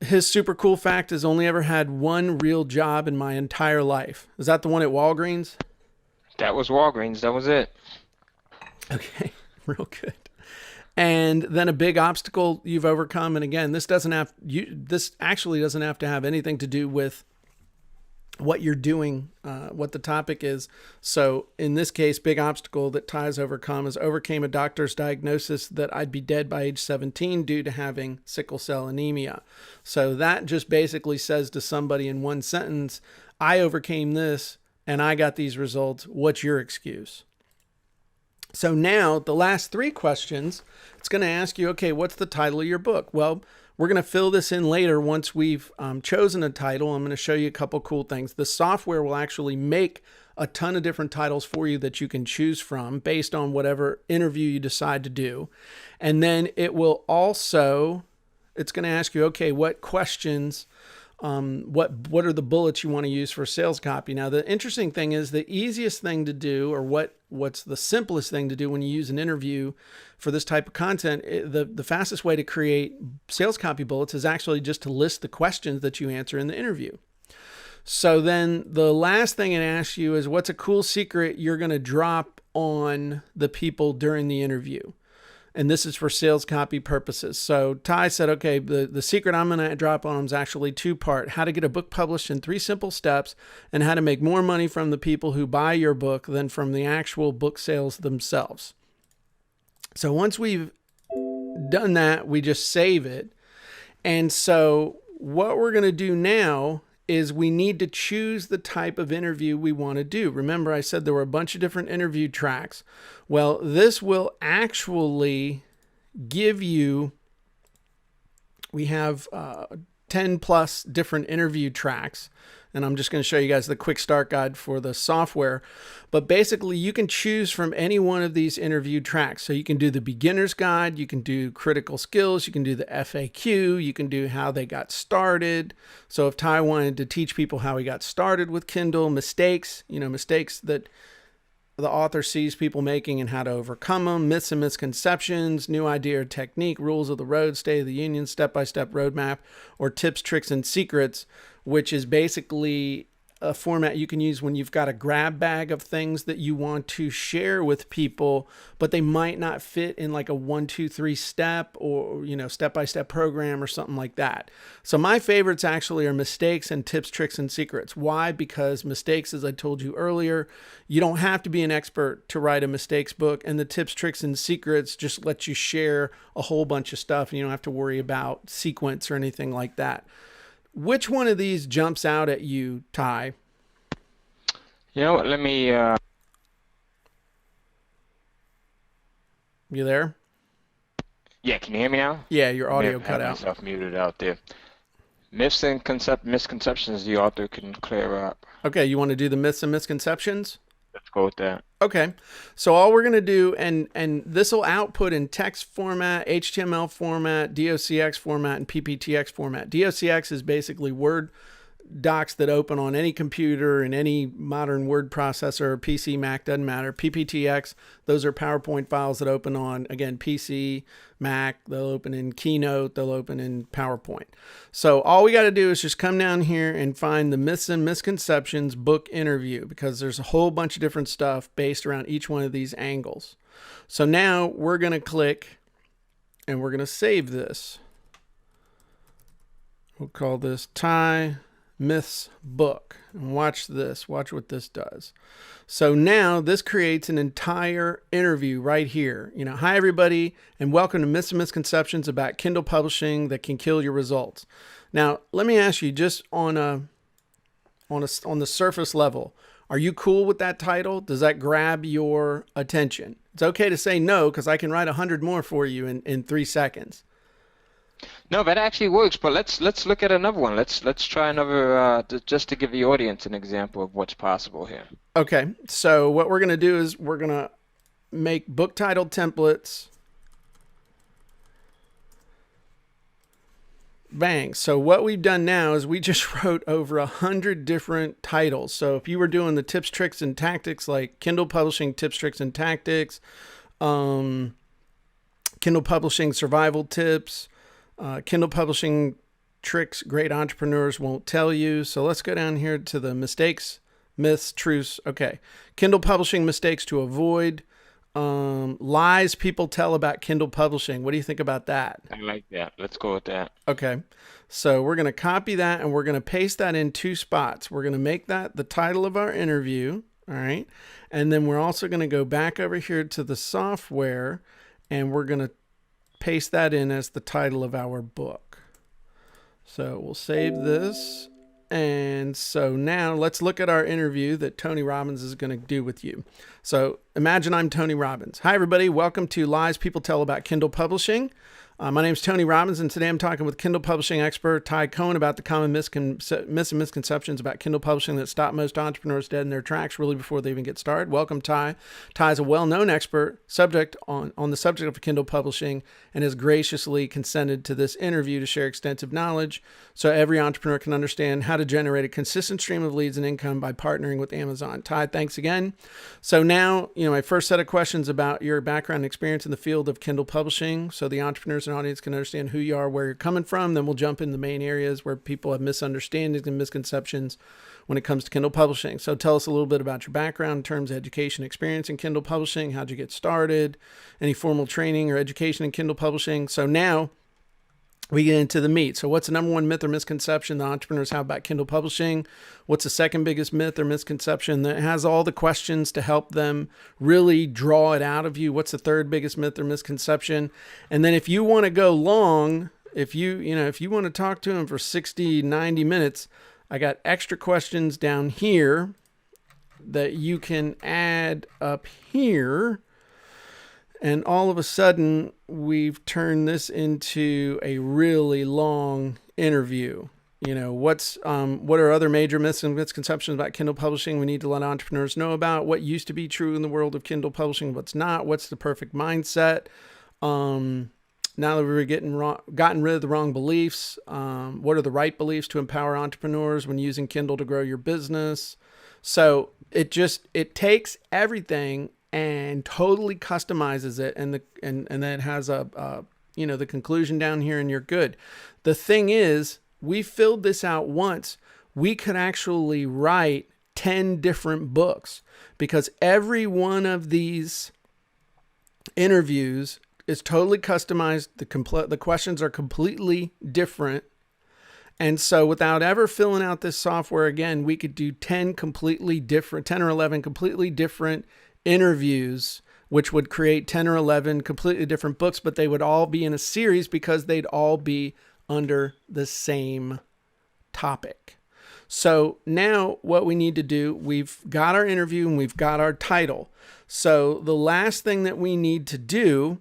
His super cool fact is only ever had one real job in my entire life. Is that the one at Walgreens? That was Walgreens. That was it. Okay, real good. And then a big obstacle you've overcome. And again, this actually doesn't have to have anything to do with what you're doing, what the topic is. So in this case, big obstacle that Ty's overcome is overcame a doctor's diagnosis that I'd be dead by age 17 due to having sickle cell anemia. So that just basically says to somebody in one sentence, I overcame this and I got these results. What's your excuse? So now the last 3 questions, it's going to ask you, okay, what's the title of your book? Well, we're going to fill this in later once we've chosen a title. I'm going to show you a couple cool things. The software will actually make a ton of different titles for you that you can choose from based on whatever interview you decide to do. And then it will also, it's going to ask you, okay, what questions, what are the bullets you want to use for sales copy? Now, the interesting thing is the easiest thing to do, or what's the simplest thing to do when you use an interview for this type of content, the fastest way to create sales copy bullets is actually just to list the questions that you answer in the interview. So then the last thing it asks you is, what's a cool secret you're going to drop on the people during the interview? And this is for sales copy purposes. So Ty said, okay, the secret I'm going to drop on them is actually 2-part: how to get a book published in 3 simple steps, and how to make more money from the people who buy your book than from the actual book sales themselves. So once we've done that, we just save it. And so what we're going to do now is we need to choose the type of interview we want to do. Remember, I said there were a bunch of different interview tracks. Well, this will actually give you, we have 10 plus different interview tracks. And I'm just going to show you guys the quick start guide for the software. But basically, you can choose from any one of these interview tracks. So you can do the beginner's guide, you can do critical skills, you can do the FAQ, you can do how they got started. So if Ty wanted to teach people how he got started with Kindle, mistakes that the author sees people making and how to overcome them, myths and misconceptions, new idea or technique, rules of the road, state of the union, step-by-step roadmap, or tips, tricks, and secrets, which is basically a format you can use when you've got a grab bag of things that you want to share with people, but they might not fit in like a 1, 2, 3 step or, step-by-step program or something like that. So my favorites actually are mistakes and tips, tricks, and secrets. Why? Because mistakes, as I told you earlier, you don't have to be an expert to write a mistakes book, and the tips, tricks, and secrets just let you share a whole bunch of stuff, and you don't have to worry about sequence or anything like that. Which one of these jumps out at you, Ty? You know what? Let me. You there? Yeah, can you hear me now? Yeah, your May audio have cut had out. myself muted out there. Myths and misconceptions the author can clear up. Okay, you want to do the myths and misconceptions? Let's go with that. Okay, so all we're going to do, and this will output in text format, HTML format, DOCX format, and PPTX format. DOCX is basically Word docs that open on any computer and any modern word processor, PC, Mac, doesn't matter. PPTX, those are PowerPoint files that open on, again, PC, Mac, they'll open in Keynote, they'll open in PowerPoint. So all we got to do is just come down here and find the Myths and Misconceptions book interview, because there's a whole bunch of different stuff based around each one of these angles. So now we're going to click and we're going to save this. We'll call this Ty Myths book. And watch this. Watch what this does. So now this creates an entire interview right here. Hi everybody, and welcome to Myths and Misconceptions about Kindle publishing that can kill your results. Now, let me ask you, just on the surface level, are you cool with that title? Does that grab your attention? It's okay to say no, because I can write 100 more for you in 3 seconds. No, that actually works. But let's look at another one. Let's try another just to give the audience an example of what's possible here. Okay, so what we're gonna do is we're gonna make book title templates. Bang. So what we've done now is we just wrote over 100 different titles. So if you were doing the tips, tricks, and tactics, like Kindle publishing tips, tricks, and tactics, Kindle publishing survival tips, Kindle publishing tricks great entrepreneurs won't tell you. So let's go down here to the mistakes, myths, truths. Okay. Kindle publishing mistakes to avoid. Lies people tell about Kindle publishing. What do you think about that? I like that. Let's go with that. Okay. So we're going to copy that and we're going to paste that in 2 spots. We're going to make that the title of our interview. All right. And then we're also going to go back over here to the software and we're going to paste that in as the title of our book. So we'll save this. And so now let's look at our interview that Tony Robbins is going to do with you. So imagine I'm Tony Robbins. Hi, everybody. Welcome to Lies People Tell About Kindle Publishing. My name is Tony Robbins, and today I'm talking with Kindle publishing expert Ty Cohen about the common myths and misconceptions about Kindle publishing that stop most entrepreneurs dead in their tracks really before they even get started. Welcome, Ty. Ty is a well-known expert on the subject of Kindle publishing and has graciously consented to this interview to share extensive knowledge so every entrepreneur can understand how to generate a consistent stream of leads and income by partnering with Amazon. Ty, thanks again. So now, my first set of questions about your background and experience in the field of Kindle publishing, so the entrepreneurs and audience can understand who you are, where you're coming from. Then we'll jump in the main areas where people have misunderstandings and misconceptions when it comes to Kindle publishing. So tell us a little bit about your background in terms of education experience in Kindle publishing. How'd you get started? Any formal training or education in Kindle publishing? So now we get into the meat. So what's the number one myth or misconception that entrepreneurs have about Kindle publishing? What's the second biggest myth or misconception that has all the questions to help them really draw it out of you? What's the third biggest myth or misconception? And then if you want to go long, if you want to talk to them for 60, 90 minutes, I got extra questions down here that you can add up here. And all of a sudden, we've turned this into a really long interview. What are other major myths and misconceptions about Kindle publishing we need to let entrepreneurs know about? What used to be true in the world of Kindle publishing, what's not? What's the perfect mindset? Now that we've gotten rid of the wrong beliefs, what are the right beliefs to empower entrepreneurs when using Kindle to grow your business? So it takes everything and totally customizes it, and then it has the conclusion down here, and you're good. The thing is, we filled this out once. We could actually write 10 different books because every one of these interviews is totally customized. The questions are completely different. And so without ever filling out this software again, we could do 10 or 11 completely different interviews, which would create 10 or 11 completely different books, but they would all be in a series because they'd all be under the same topic. So now what we need to do, we've got our interview and we've got our title. So the last thing that we need to do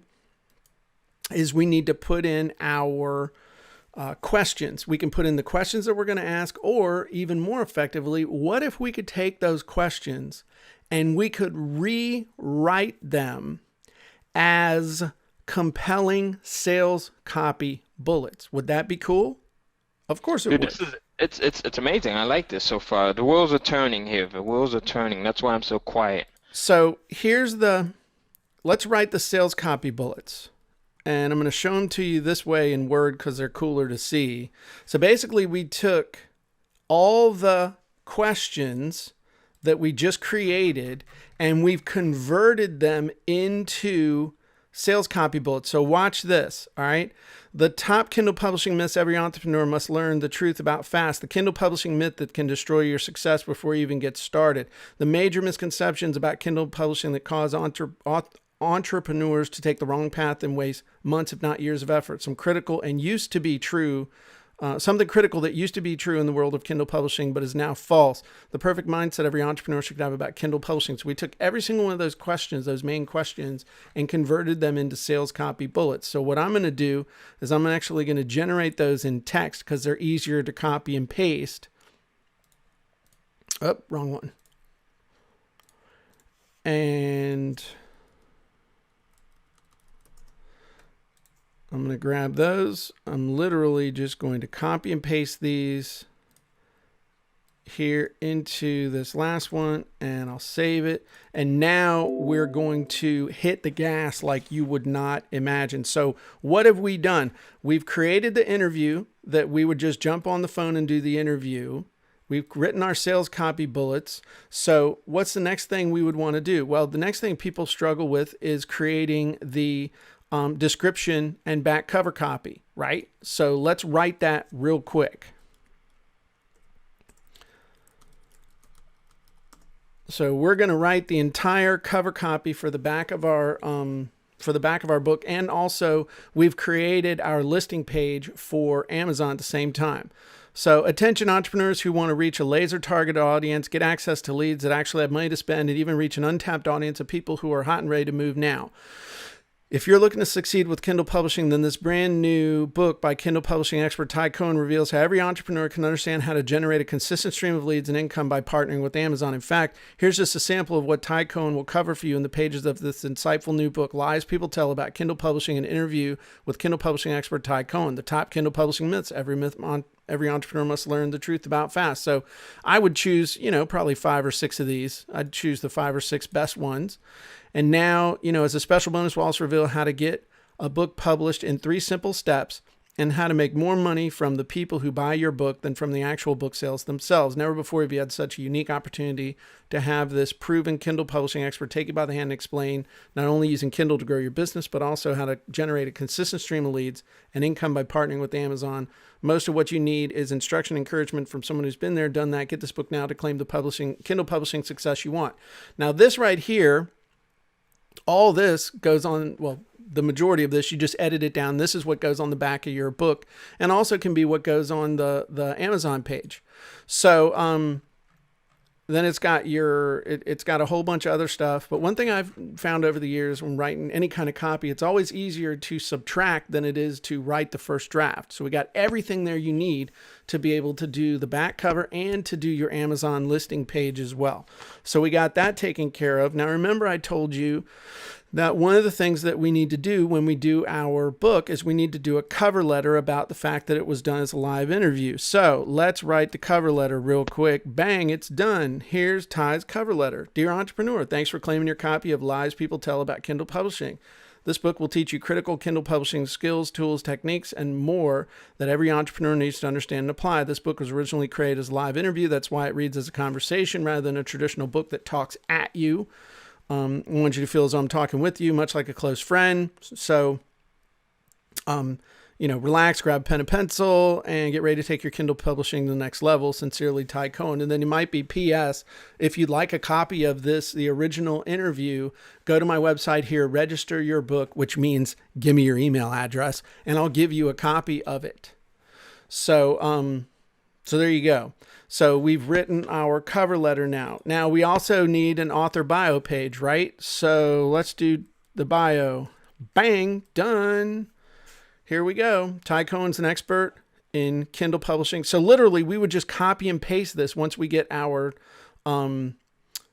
is we need to put in our questions. We can put in the questions that we're going to ask, or even more effectively, what if we could take those questions and we could rewrite them as compelling sales copy bullets? Would that be cool? Of course it would. It's amazing. I like this so far. The wheels are turning here. The wheels are turning. That's why I'm so quiet. So let's write the sales copy bullets. And I'm going to show them to you this way in Word because they're cooler to see. So basically, we took all the questions that we just created and we've converted them into sales copy bullets. So watch this, all right? The top Kindle publishing myths every entrepreneur must learn the truth about fast. The Kindle publishing myth that can destroy your success before you even get started. The major misconceptions about Kindle publishing that cause entrepreneurs to take the wrong path and waste months, if not years of effort. Something critical that used to be true in the world of Kindle publishing, but is now false. The perfect mindset every entrepreneur should have about Kindle publishing. So we took every single one of those questions, those main questions, and converted them into sales copy bullets. So what I'm going to do is I'm actually going to generate those in text because they're easier to copy and paste. Oh, wrong one. And I'm going to grab those. I'm literally just going to copy and paste these here into this last one, and I'll save it. And now we're going to hit the gas like you would not imagine. So what have we done? We've created the interview that we would just jump on the phone and do the interview. We've written our sales copy bullets. So what's the next thing we would want to do? Well, the next thing people struggle with is creating the description and back cover copy, right? So let's write that real quick. So we're going to write the entire cover copy for the back of our book, and also we've created our listing page for Amazon at the same time. So attention entrepreneurs who want to reach a laser targeted audience, get access to leads that actually have money to spend, and even reach an untapped audience of people who are hot and ready to move now. If you're looking to succeed with Kindle publishing, then this brand new book by Kindle publishing expert Ty Cohen reveals how every entrepreneur can understand how to generate a consistent stream of leads and income by partnering with Amazon. In fact, here's just a sample of what Ty Cohen will cover for you in the pages of this insightful new book, Lies People Tell About Kindle Publishing, an interview with Kindle publishing expert Ty Cohen. The top Kindle publishing myths every entrepreneur must learn the truth about fast. So I would choose, probably 5 or 6 of these. I'd choose the 5 or 6 best ones. And now, as a special bonus, we'll also reveal how to get a book published in 3 simple steps and how to make more money from the people who buy your book than from the actual book sales themselves. Never before have you had such a unique opportunity to have this proven Kindle publishing expert take you by the hand and explain not only using Kindle to grow your business, but also how to generate a consistent stream of leads and income by partnering with Amazon. Most of what you need is instruction and encouragement from someone who's been there, done that. Get this book now to claim the Kindle publishing success you want. Now, this right here, all this goes on, well, the majority of this, you just edit it down. This is what goes on the back of your book, and also can be what goes on the Amazon page. So then it's got it's got a whole bunch of other stuff. But one thing I've found over the years when writing any kind of copy, it's always easier to subtract than it is to write the first draft. So we got everything there you need to be able to do the back cover and to do your Amazon listing page as well. So we got that taken care of. Now remember, I told you that one of the things that we need to do when we do our book is we need to do a cover letter about the fact that it was done as a live interview. So let's write the cover letter real quick. Bang, it's done. Here's Ty's cover letter. Dear entrepreneur, thanks for claiming your copy of Lies People Tell About Kindle Publishing. This book will teach you critical Kindle publishing skills, tools, techniques, and more that every entrepreneur needs to understand and apply. This book was originally created as a live interview. That's why it reads as a conversation rather than a traditional book that talks at you. I want you to feel as though I'm talking with you, much like a close friend. So, relax, grab pen and pencil, and get ready to take your Kindle publishing to the next level. Sincerely, Ty Cohen. And then it might be P.S. If you'd like a copy of this, the original interview, go to my website here, register your book, which means give me your email address, and I'll give you a copy of it. So there you go. So we've written our cover letter now. Now we also need an author bio page, right? So let's do the bio. Bang, done. Here we go. Ty Cohen's an expert in Kindle publishing. So literally we would just copy and paste this once we get our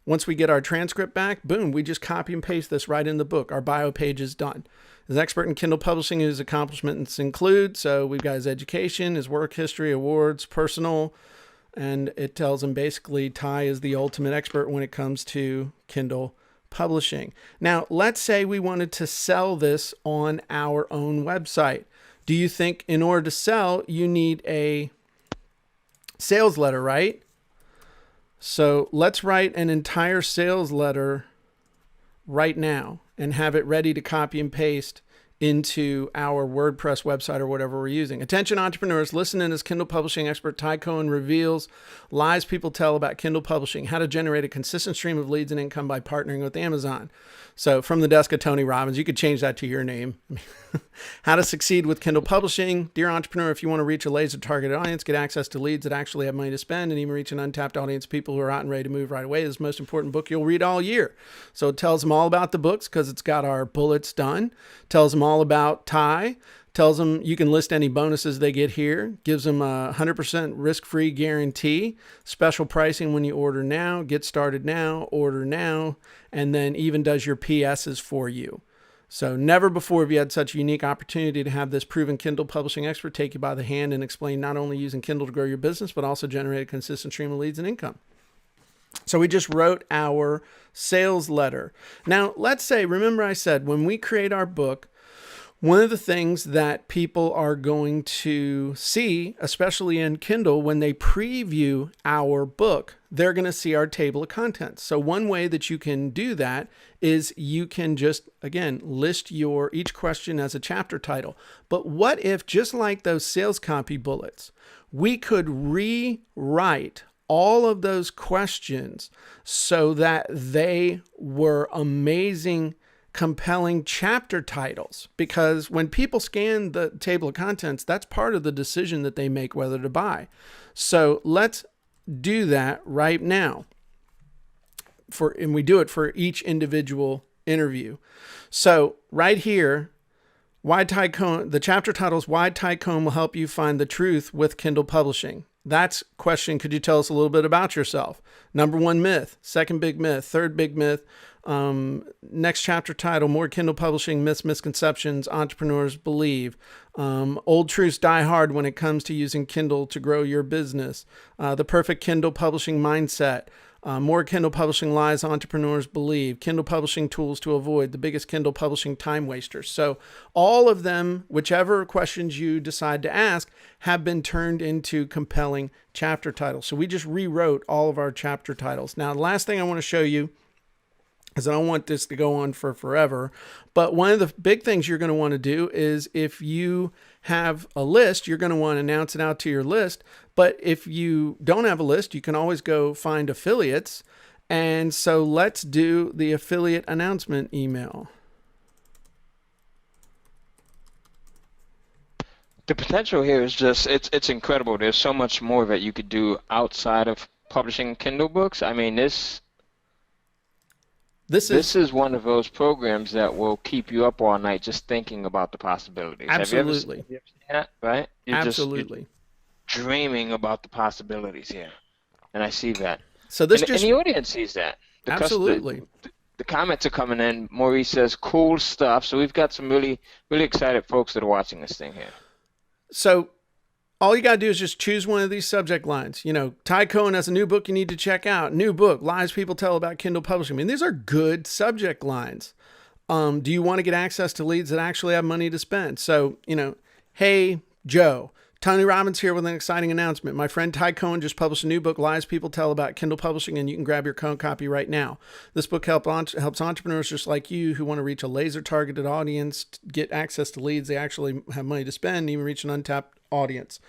Once we get our transcript back, boom, we just copy and paste this right in the book. Our bio page is done. As an expert in Kindle publishing, his accomplishments include, so we've got his education, his work history, awards, personal, and it tells him basically Ty is the ultimate expert when it comes to Kindle publishing. Now, let's say we wanted to sell this on our own website. Do you think in order to sell, you need a sales letter, right? So let's write an entire sales letter right now and have it ready to copy and paste into our WordPress website or whatever we're using. Attention entrepreneurs, listen in as Kindle publishing expert Ty Cohen reveals lies people tell about Kindle publishing, how to generate a consistent stream of leads and income by partnering with Amazon. So from the desk of Tony Robbins, you could change that to your name. How to succeed with Kindle publishing. Dear entrepreneur, if you want to reach a laser targeted audience, get access to leads that actually have money to spend, and even reach an untapped audience of people who are out and ready to move right away, this is the most important book you'll read all year. So it tells them all about the books because it's got our bullets done. Tells them all about Ty. Tells them you can list any bonuses they get here. Gives them a 100% risk-free guarantee. Special pricing when you order now. Get started now. Order now. And then even does your PSs for you. So never before have you had such a unique opportunity to have this proven Kindle publishing expert take you by the hand and explain not only using Kindle to grow your business, but also generate a consistent stream of leads and income. So we just wrote our sales letter. Now, let's say, remember I said, when we create our book, one of the things that people are going to see, especially in Kindle, when they preview our book, they're going to see our table of contents. So one way that you can do that is you can just, again, list each question as a chapter title. But what if, just like those sales copy bullets, we could rewrite all of those questions so that they were amazing, compelling chapter titles? Because when people scan the table of contents, that's part of the decision that they make whether to buy. So let's do that right now. And we do it for each individual interview. So right here, why Ty Cohen, the chapter title is Why Ty Cohen Will Help You Find the Truth with Kindle Publishing. That's question, could you tell us a little bit about yourself? Number one myth, second big myth, third big myth. Next chapter title, More Kindle Publishing Myths, Misconceptions Entrepreneurs Believe. Old truths die hard when it comes to using Kindle to grow your business. The perfect Kindle publishing mindset. More Kindle publishing lies entrepreneurs believe. Kindle publishing tools to avoid. The biggest Kindle publishing time wasters. So all of them, whichever questions you decide to ask, have been turned into compelling chapter titles. So we just rewrote all of our chapter titles. Now, the last thing I want to show you, because I don't want this to go on for forever, but one of the big things you're going to want to do is, if you have a list, you're going to want to announce it out to your list. But if you don't have a list, you can always go find affiliates. And so let's do the affiliate announcement email. The potential here is just, it's incredible. There's so much more that you could do outside of publishing Kindle books. I mean, this is one of those programs that will keep you up all night just thinking about the possibilities. Absolutely. Have you ever seen that? Right? Absolutely. You're dreaming about the possibilities here. And I see that. So this and the audience sees that. Absolutely. The comments are coming in. Maurice says, cool stuff. So we've got some really, really excited folks that are watching this thing here. So all you got to do is just choose one of these subject lines. You know, Ty Cohen has a new book you need to check out. New book, lies people tell about Kindle publishing. I mean, these are good subject lines. Do you want to get access to leads that actually have money to spend? So, you know, hey, Joe, Tony Robbins here with an exciting announcement. My friend Ty Cohen just published a new book, Lies People Tell About Kindle Publishing, and you can grab your Cohen copy right now. This book helps entrepreneurs just like you who want to reach a laser-targeted audience, get access to leads they actually have money to spend, and even reach an untapped audience.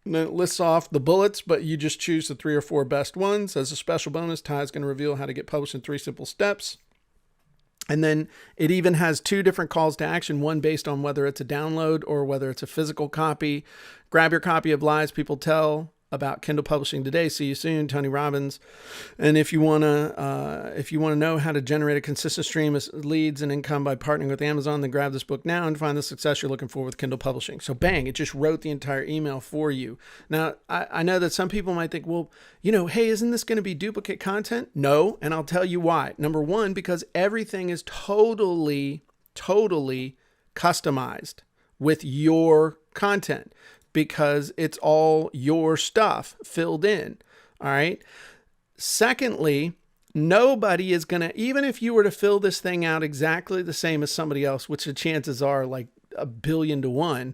And then it lists off the bullets, but you just choose the 3 or 4 best ones. As a special bonus, Ty is going to reveal how to get published in 3 simple steps. And then it even has 2 different calls to action, one based on whether it's a download or whether it's a physical copy. Grab your copy of Lies People Tell about Kindle publishing today. See you soon, Tony Robbins. And if you want to know how to generate a consistent stream of leads and income by partnering with Amazon, then grab this book now and find the success you're looking for with Kindle publishing. So bang, it just wrote the entire email for you. Now, I know that some people might think, well, hey, isn't this going to be duplicate content? No, and I'll tell you why. Number one, because everything is totally customized with your content, because it's all your stuff filled in. All right. Secondly, nobody is going to, even if you were to fill this thing out exactly the same as somebody else, which the chances are like 1,000,000,000 to 1,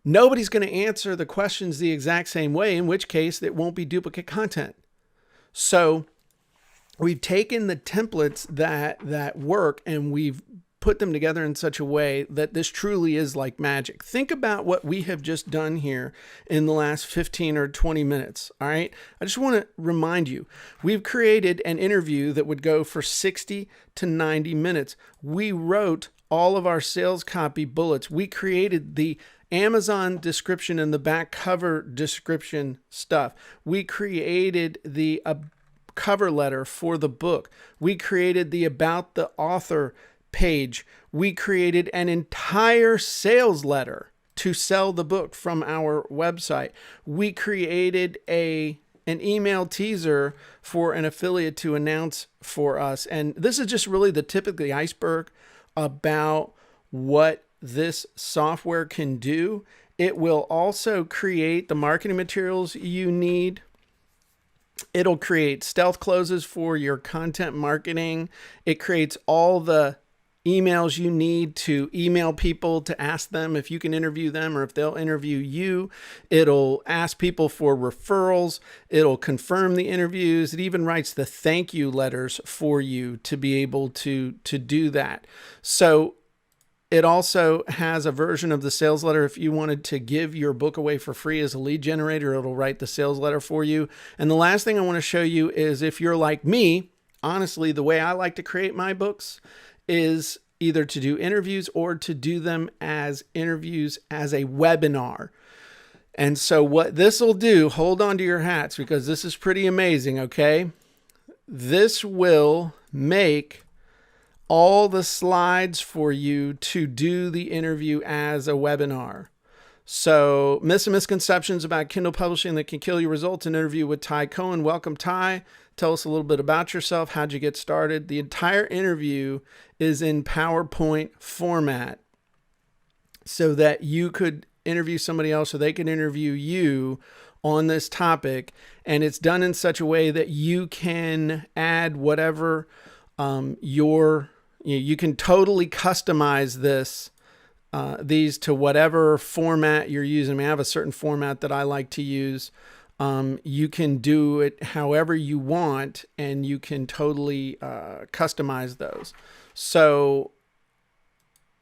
nobody's going to answer the questions the exact same way, in which case it won't be duplicate content. So we've taken the templates that work and we've put them together in such a way that this truly is like magic. Think about what we have just done here in the last 15 or 20 minutes. All right. I just want to remind you, we've created an interview that would go for 60 to 90 minutes. We wrote all of our sales copy bullets. We created the Amazon description and the back cover description stuff. We created the cover letter for the book. We created the about the author page. We created an entire sales letter to sell the book from our website. We created an email teaser for an affiliate to announce for us. And this is just really the tip of the iceberg about what this software can do. It will also create the marketing materials you need. It'll create stealth closes for your content marketing. It creates all the emails you need to email people to ask them if you can interview them or if they'll interview you. It'll ask people for referrals. It'll confirm the interviews. It even writes the thank you letters for you to be able to do that. So it also has a version of the sales letter. If you wanted to give your book away for free as a lead generator, it'll write the sales letter for you. And the last thing I want to show you is, if you're like me, honestly, the way I like to create my books is either to do interviews or to do them as interviews as a webinar. And so what this will do, hold on to your hats because this is pretty amazing, okay? This will make all the slides for you to do the interview as a webinar. So myths and misconceptions about Kindle publishing that can kill your results, an interview with Ty Cohen. Welcome, Ty. Tell us a little bit about yourself. How'd you get started? The entire interview is in PowerPoint format so that you could interview somebody else or they can interview you on this topic. And it's done in such a way that you can add whatever you can totally customize these to whatever format you're using. I mean, I have a certain format that I like to use. You can do it however you want, and you can totally customize those. So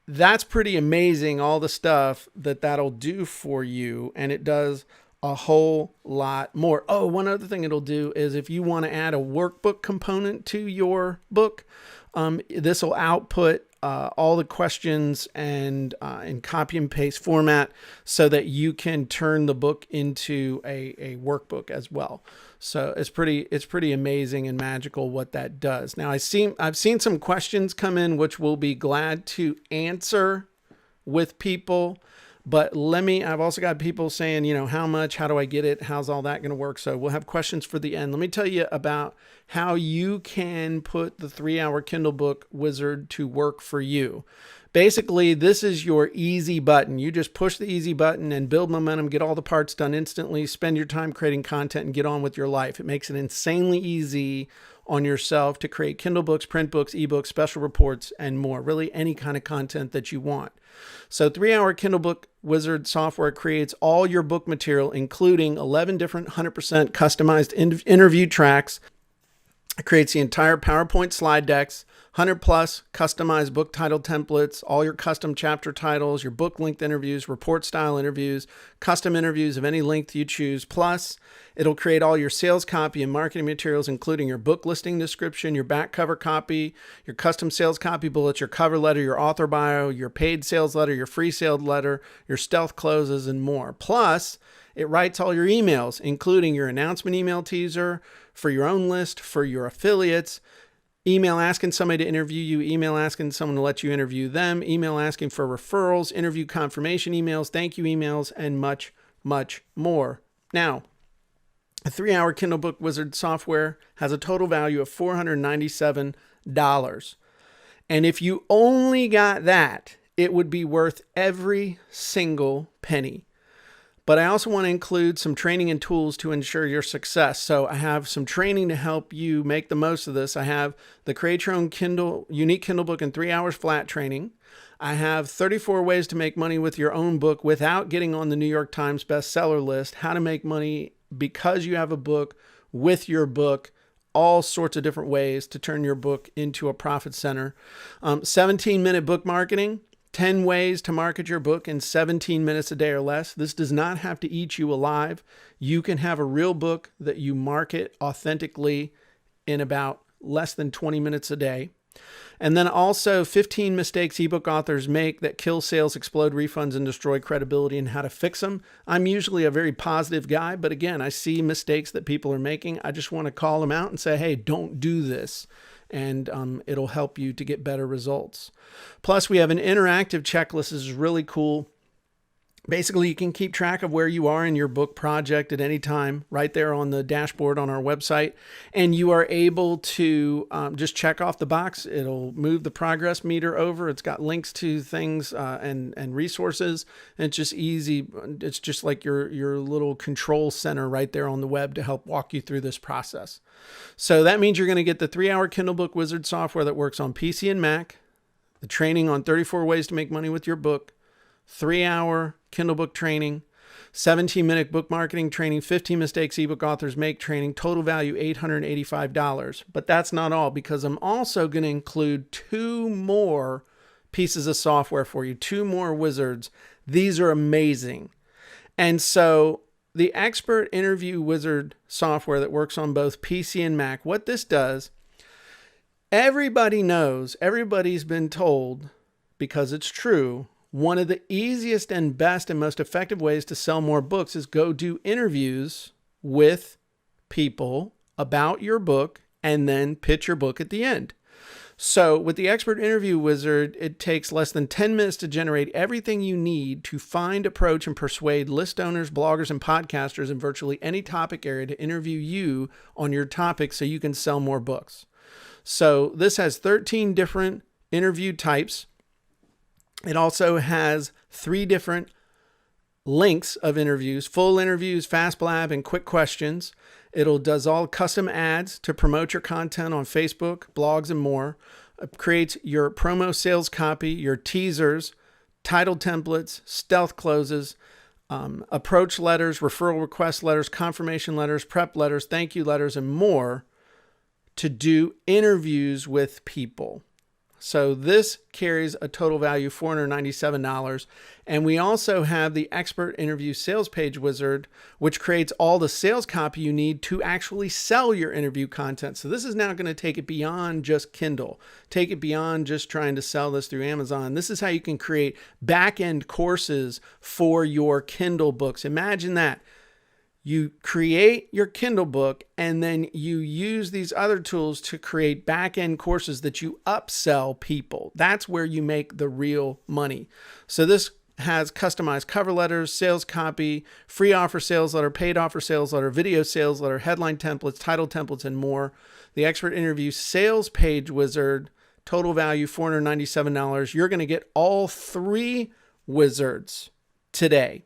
that's pretty amazing, all the stuff that'll do for you, and it does a whole lot more. Oh, one other thing it'll do is if you want to add a workbook component to your book, this will output all the questions and in copy and paste format so that you can turn the book into a workbook as well. So it's pretty amazing and magical what that does. Now I've seen some questions come in, which we'll be glad to answer with people. But I've also got people saying, how much, how do I get it? How's all that going to work? So we'll have questions for the end. Let me tell you about how you can put the 3-hour Kindle book wizard to work for you. Basically, this is your easy button. You just push the easy button and build momentum, get all the parts done instantly, spend your time creating content and get on with your life. It makes it insanely easy on yourself to create Kindle books, print books, ebooks, special reports, and more. Really any kind of content that you want. So 3-hour Kindle Book Wizard software creates all your book material, including 11 different 100% customized interview tracks. It creates the entire PowerPoint slide decks, 100 plus customized book title templates, all your custom chapter titles, your book length interviews, report style interviews, custom interviews of any length you choose. Plus, it'll create all your sales copy and marketing materials, including your book listing description, your back cover copy, your custom sales copy bullets, your cover letter, your author bio, your paid sales letter, your free sales letter, your stealth closes, and more. Plus, It writes all your emails, including your announcement email teaser for your own list, for your affiliates, email asking somebody to interview you, email asking someone to let you interview them, email asking for referrals, interview confirmation emails, thank you emails, and much, much more. Now, a 3-hour Kindle Book Wizard software has a total value of $497. And if you only got that, it would be worth every single penny. But I also want to include some training and tools to ensure your success. So I have some training to help you make the most of this. I have the Create Your Own Kindle, Unique Kindle Book in 3 hours flat training. I have 34 ways to make money with your own book without getting on the New York Times bestseller list. How to make money because you have a book, with your book, all sorts of different ways to turn your book into a profit center. 17-minute book marketing. 10 ways to market your book in 17 minutes a day or less. This does not have to eat you alive. You can have a real book that you market authentically in about less than 20 minutes a day. And then also 15 mistakes ebook authors make that kill sales, explode refunds, and destroy credibility, and how to fix them. I'm usually a very positive guy, but again, I see mistakes that people are making. I just want to call them out and say, hey, don't do this. And it'll help you to get better results. Plus, we have an interactive checklist. This is really cool. Basically, you can keep track of where you are in your book project at any time, right there on the dashboard on our website. And you are able to just check off the box. It'll move the progress meter over. It's got links to things and resources. And it's just easy. It's just like your little control center right there on the web to help walk you through this process. So that means you're going to get the 3-hour Kindle Book Wizard software that works on PC and Mac, the training on 34 ways to make money with your book, 3-hour Kindle book training, 17-minute book marketing training, 15 mistakes ebook authors make training, total value $885. But that's not all, because I'm also going to include 2 more pieces of software for you, 2 more wizards. These are amazing. And so the Expert Interview Wizard software that works on both PC and Mac, what this does, everybody knows, everybody's been told, because it's true, one of the easiest and best and most effective ways to sell more books is go do interviews with people about your book and then pitch your book at the end. So with the Expert Interview Wizard, it takes less than 10 minutes to generate everything you need to find, approach, and persuade list owners, bloggers, and podcasters in virtually any topic area to interview you on your topic so you can sell more books. So this has 13 different interview types. It also has 3 different links of interviews, full interviews, fast blab, and quick questions. It'll does all custom ads to promote your content on Facebook, blogs, and more. It creates your promo sales copy, your teasers, title templates, stealth closes, approach letters, referral request letters, confirmation letters, prep letters, thank you letters, and more to do interviews with people. So this carries a total value of $497. And we also have the Expert Interview Sales Page Wizard, which creates all the sales copy you need to actually sell your interview content. So this is now going to take it beyond just Kindle, take it beyond just trying to sell this through Amazon. This is how you can create back-end courses for your Kindle books. Imagine that. You create your Kindle book and then you use these other tools to create back-end courses that you upsell people. That's where you make the real money. So this has customized cover letters, sales copy, free offer sales letter, paid offer sales letter, video sales letter, headline templates, title templates, and more. The Expert Interview Sales Page Wizard, total value $497. You're going to get all 3 wizards today.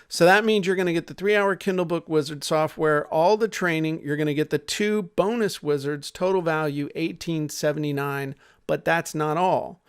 So that means you're going to get the 3-hour Kindle Book Wizard software, all the training. You're going to get the 2 bonus wizards, total value $1879. But that's not all,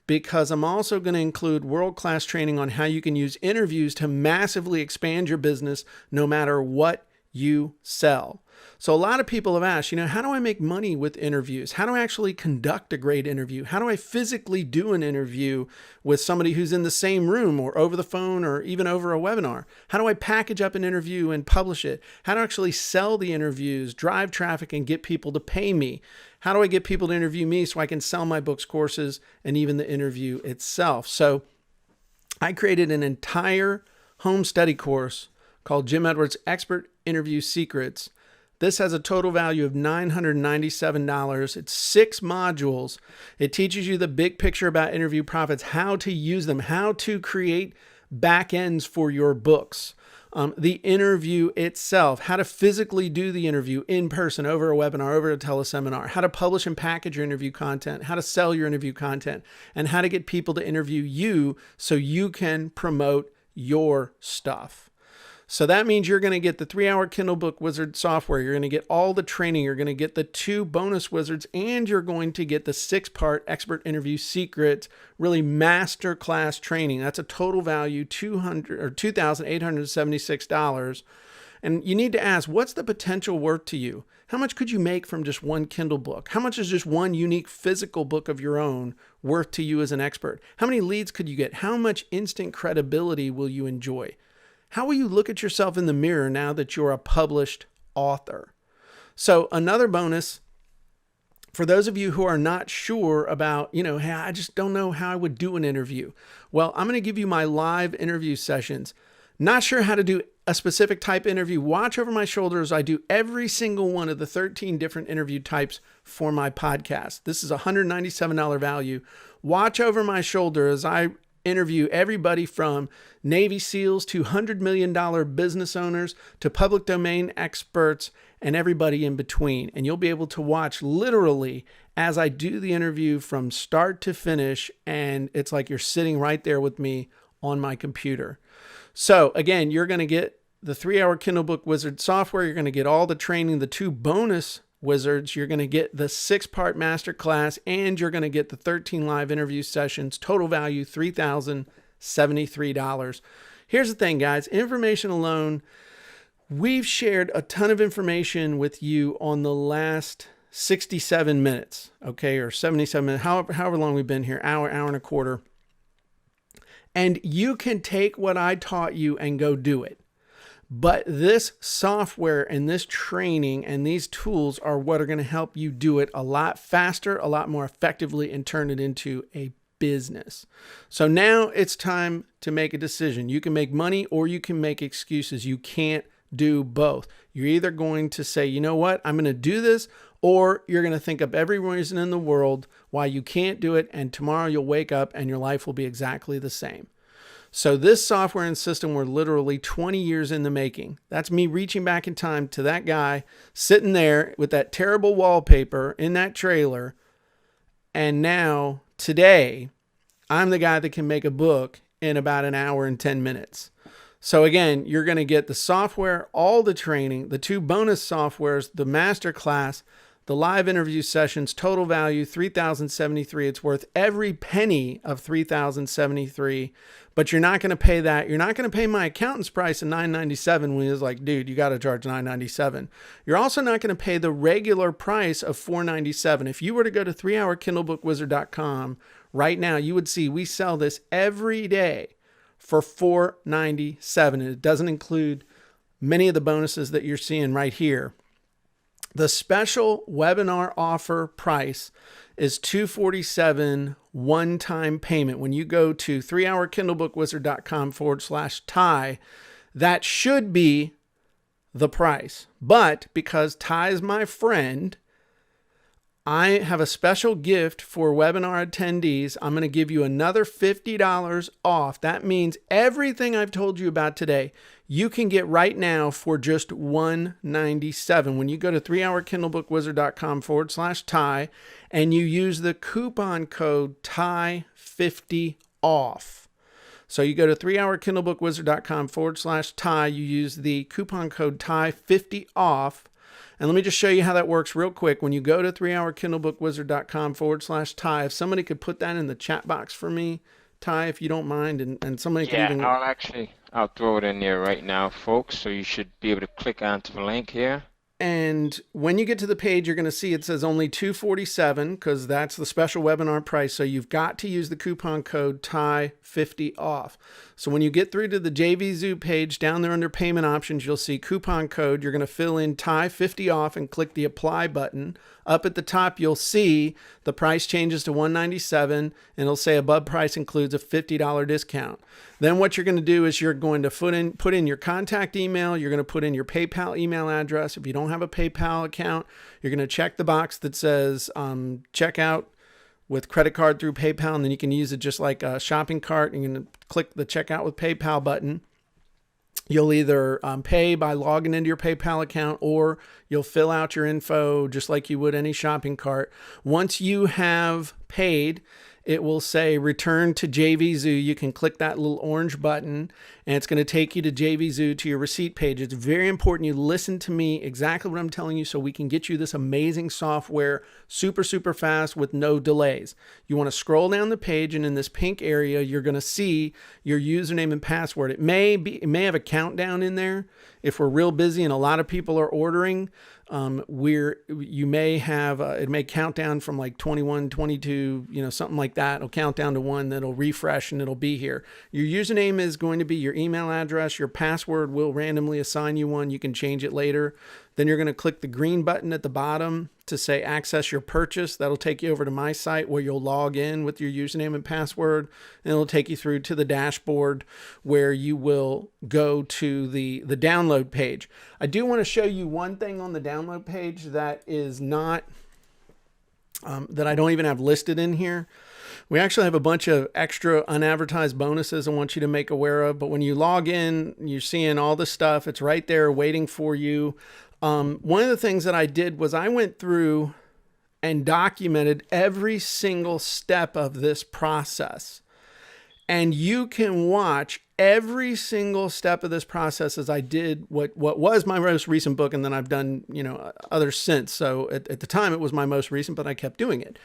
because I'm also going to include world-class training on how you can use interviews to massively expand your business no matter what you sell. So a lot of people have asked, how do I make money with interviews? How do I actually conduct a great interview? How do I physically do an interview with somebody who's in the same room or over the phone or even over a webinar? How do I package up an interview and publish it? How do I actually sell the interviews, drive traffic, and get people to pay me? How do I get people to interview me so I can sell my books, courses, and even the interview itself? So I created an entire home study course called Jim Edwards Expert Interview Secrets. This has a total value of $997. It's 6 modules. It teaches you the big picture about interview profits, how to use them, how to create back ends for your books, the interview itself, how to physically do the interview in person, over a webinar, over a teleseminar, how to publish and package your interview content, how to sell your interview content, and how to get people to interview you so you can promote your stuff. So that means you're going to get the 3-hour Kindle Book Wizard software. You're going to get all the training. You're going to get the 2 bonus wizards, and you're going to get the 6-part Expert Interview Secret, really masterclass training. That's a total value $2,876. And you need to ask, what's the potential worth to you? How much could you make from just one Kindle book? How much is just one unique physical book of your own worth to you as an expert? How many leads could you get? How much instant credibility will you enjoy? How will you look at yourself in the mirror now that you're a published author? So another bonus for those of you who are not sure about, hey, I just don't know how I would do an interview. Well, I'm going to give you my live interview sessions. Not sure how to do a specific type interview? Watch over my shoulder as I do every single one of the 13 different interview types for my podcast. This is a $197 value. Watch over my shoulder as I interview everybody from Navy SEALs to $100 million business owners to public domain experts and everybody in between. And you'll be able to watch literally as I do the interview from start to finish. And it's like you're sitting right there with me on my computer. So again, you're going to get the 3-hour Kindle Book Wizard software. You're going to get all the training, the 2 bonus wizards. You're going to get the 6-part masterclass, and you're going to get the 13 live interview sessions. Total value $3,073. Here's the thing, guys. Information alone, we've shared a ton of information with you on the last 67 minutes, okay, or 77 minutes, however long we've been here, hour and a quarter. And you can take what I taught you and go do it. But this software and this training and these tools are what are going to help you do it a lot faster, a lot more effectively, and turn it into a business. So now it's time to make a decision. You can make money or you can make excuses. You can't do both. You're either going to say, you know what, I'm going to do this, or you're going to think up every reason in the world why you can't do it, and tomorrow you'll wake up and your life will be exactly the same. So this software and system were literally 20 years in the making. That's me reaching back in time to that guy sitting there with that terrible wallpaper in that trailer. And now, today, I'm the guy that can make a book in about an hour and 10 minutes. So again, you're going to get the software, all the training, the 2 bonus softwares, the masterclass, the live interview sessions, total value $3,073. It's worth every penny of $3,073, but you're not going to pay that. You're not going to pay my accountant's price of $997 when he was like, dude, you got to charge $997. You're also not going to pay the regular price of $497. If you were to go to 3hourkindlebookwizard.com right now, you would see we sell this every day for $497. And it doesn't include many of the bonuses that you're seeing right here. The special webinar offer price is $247 one-time payment. When you go to 3hourkindlebookwizard.com/Ty, that should be the price. But because Ty's my friend, I have a special gift for webinar attendees. I'm going to give you another $50 off. That means everything I've told you about today, you can get right now for just $197. When you go to 3hourkindlebookwizard.com/Ty and you use the coupon code TY50OFF. So you go to 3hourkindlebookwizard.com/Ty, you use the coupon code TY50OFF. And let me just show you how that works real quick. When you go to 3hourkindlebookwizard.com/Ty, if somebody could put that in the chat box for me, Ty, if you don't mind, and somebody could even... I'll throw it in there right now, folks. So you should be able to click onto the link here. And when you get to the page, you're going to see it says only $247 because that's the special webinar price. So you've got to use the coupon code TY50OFF. So when you get through to the JVZoo page down there under payment options, you'll see coupon code. You're going to fill in TY50OFF and click the apply button Up at the top, you'll see the price changes to $197, and it'll say above price includes a $50 discount. Then what you're going to do is you're going to put in your contact email. You're going to put in your PayPal email address. If you don't have a PayPal account, you're going to check the box that says check out with credit card through PayPal, and then you can use it just like a shopping cart. You're going to click the checkout with PayPal button. You'll either pay by logging into your PayPal account, or you'll fill out your info just like you would any shopping cart. Once you have paid, it will say return to JVZoo. You can click that little orange button, and it's going to take you to JVZoo, to your receipt page. It's very important you listen to me exactly what I'm telling you so we can get you this amazing software super, super fast with no delays. You want to scroll down the page, and in this pink area, you're going to see your username and password. It may have a countdown in there. If we're real busy and a lot of people are ordering, you may have it may count down from like 21, 22, something like that. It'll count down to 1, then it'll refresh and it'll be here. Your username is going to be your email address. Your password will randomly assign you one. You can change it later. Then you're going to click the green button at the bottom to say access your purchase. That'll take you over to my site where you'll log in with your username and password, and it'll take you through to the dashboard where you will go to the download page. I do want to show you one thing on the download page that is not that I don't even have listed in here. We actually have a bunch of extra unadvertised bonuses I want you to make aware of. But when you log in, you're seeing all the stuff. It's right there waiting for you. One of the things that I did was I went through and documented every single step of this process. And you can watch every single step of this process as I did what was my most recent book, and then I've done, others since. So at the time it was my most recent, but I kept doing it.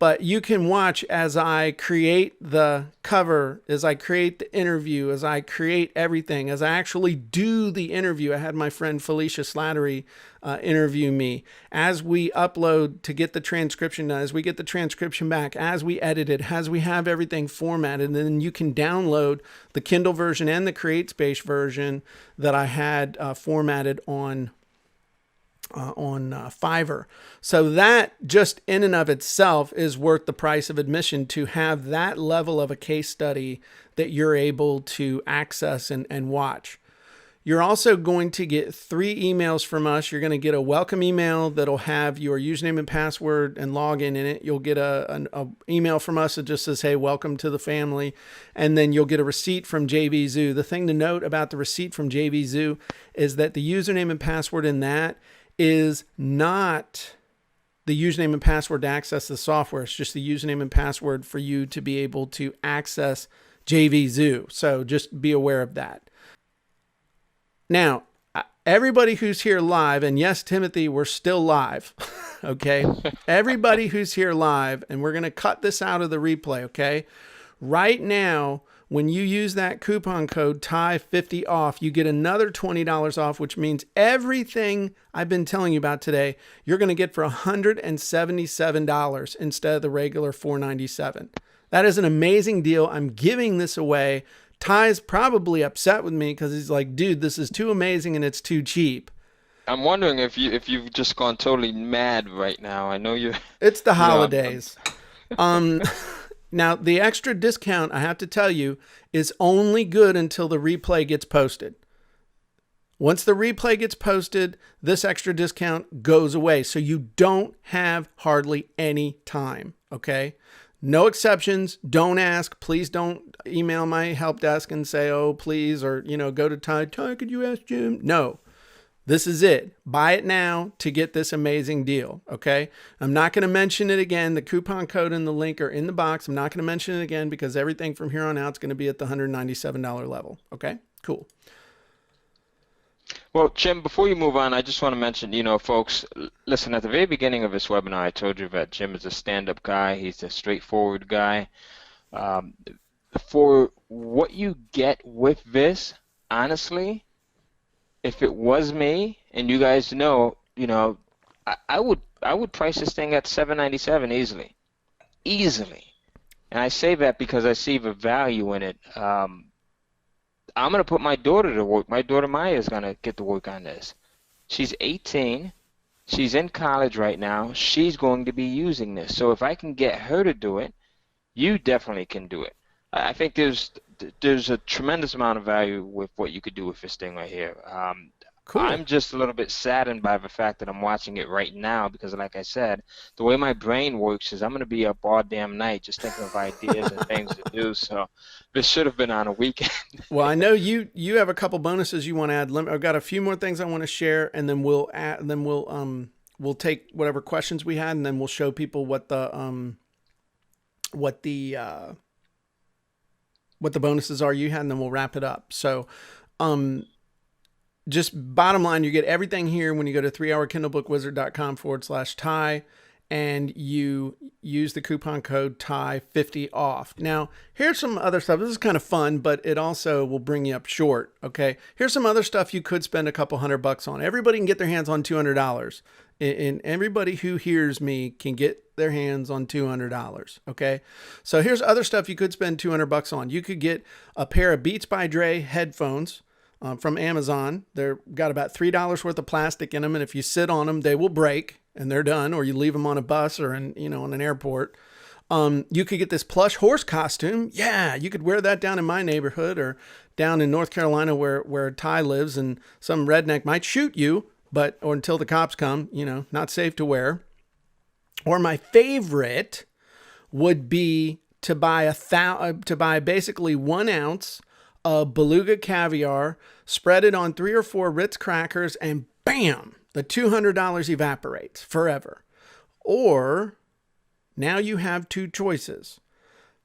But you can watch as I create the cover, as I create the interview, as I create everything, as I actually do the interview. I had my friend Felicia Slattery interview me, as we upload to get the transcription done, as we get the transcription back, as we edit it, as we have everything formatted. And then you can download the Kindle version and the CreateSpace version that I had formatted on Fiverr. So that just in and of itself is worth the price of admission, to have that level of a case study that you're able to access and watch. You're also going to get 3 emails from us. You're going to get a welcome email that'll have your username and password and login in it. You'll get an email from us that just says, hey, welcome to the family. And then you'll get a receipt from JVZoo. The thing to note about the receipt from JVZoo is that the username and password in that is not the username and password to access the software. It's just the username and password for you to be able to access JVZoo. So just be aware of that. Now, everybody who's here live, and yes, Timothy, we're still live, okay? Everybody who's here live, and we're going to cut this out of the replay, okay? Right now, when you use that coupon code TIE50 off, you get another $20 off, which means everything I've been telling you about today, you're going to get for $177 instead of the regular $497. That is an amazing deal. I'm giving this away. Ty's probably upset with me because he's like, dude, this is too amazing and it's too cheap. I'm wondering if you've just gone totally mad right now. I know you're. It's the holidays. Now, the extra discount, I have to tell you, is only good until the replay gets posted. Once the replay gets posted, this extra discount goes away. So you don't have hardly any time, okay? No exceptions. Don't ask. Please don't email my help desk and say, oh, please, or, go to Ty, could you ask Jim? No. This is it. Buy it now to get this amazing deal, okay? I'm not going to mention it again. The coupon code and the link are in the box. I'm not going to mention it again because everything from here on out is going to be at the $197 level, okay? Cool. Well, Jim, before you move on, I just want to mention, folks, listen, at the very beginning of this webinar, I told you that Jim is a stand-up guy. He's a straightforward guy. For what you get with this, honestly, if it was me, and you guys know, I would price this thing at $797 easily. And I say that because I see the value in it. I'm going to put my daughter to work. My daughter Maya is going to get to work on this. She's 18. She's in college right now. She's going to be using this. So if I can get her to do it, you definitely can do it. I think there's a tremendous amount of value with what you could do with this thing right here. Cool. I'm just a little bit saddened by the fact that I'm watching it right now because, like I said, the way my brain works is I'm going to be up all damn night just thinking of ideas and things to do. So this should have been on a weekend. Well, I know you have a couple bonuses you want to add. I've got a few more things I want to share, and then we'll add, and then we'll take whatever questions we had, and then we'll show people what the uh, what the bonuses are you had, and then we'll wrap it up. So, um, just bottom line, you get everything here when you go to 3hourkindlebookwizard.com/tie and you use the coupon code tie50 off. Now, here's some other stuff. This is kind of fun, but it also will bring you up short. Okay. Here's some other stuff you could spend a couple $100 on. Everybody can get their hands on $200. And everybody who hears me can get their hands on $200. Okay. So here's other stuff you could spend $200 on. You could get a pair of Beats by Dre headphones from Amazon. They're got about $3 worth of plastic in them, and if you sit on them, they will break and they're done. Or you leave them on a bus or in an airport. You could get this plush horse costume. Yeah, you could wear that down in my neighborhood or down in North Carolina where Ty lives, and some redneck might shoot you, or until the cops come, not safe to wear. Or my favorite would be to buy basically 1 ounce of beluga caviar, spread it on 3 or 4 Ritz crackers, and bam, the $200 evaporates forever. Or now you have two choices.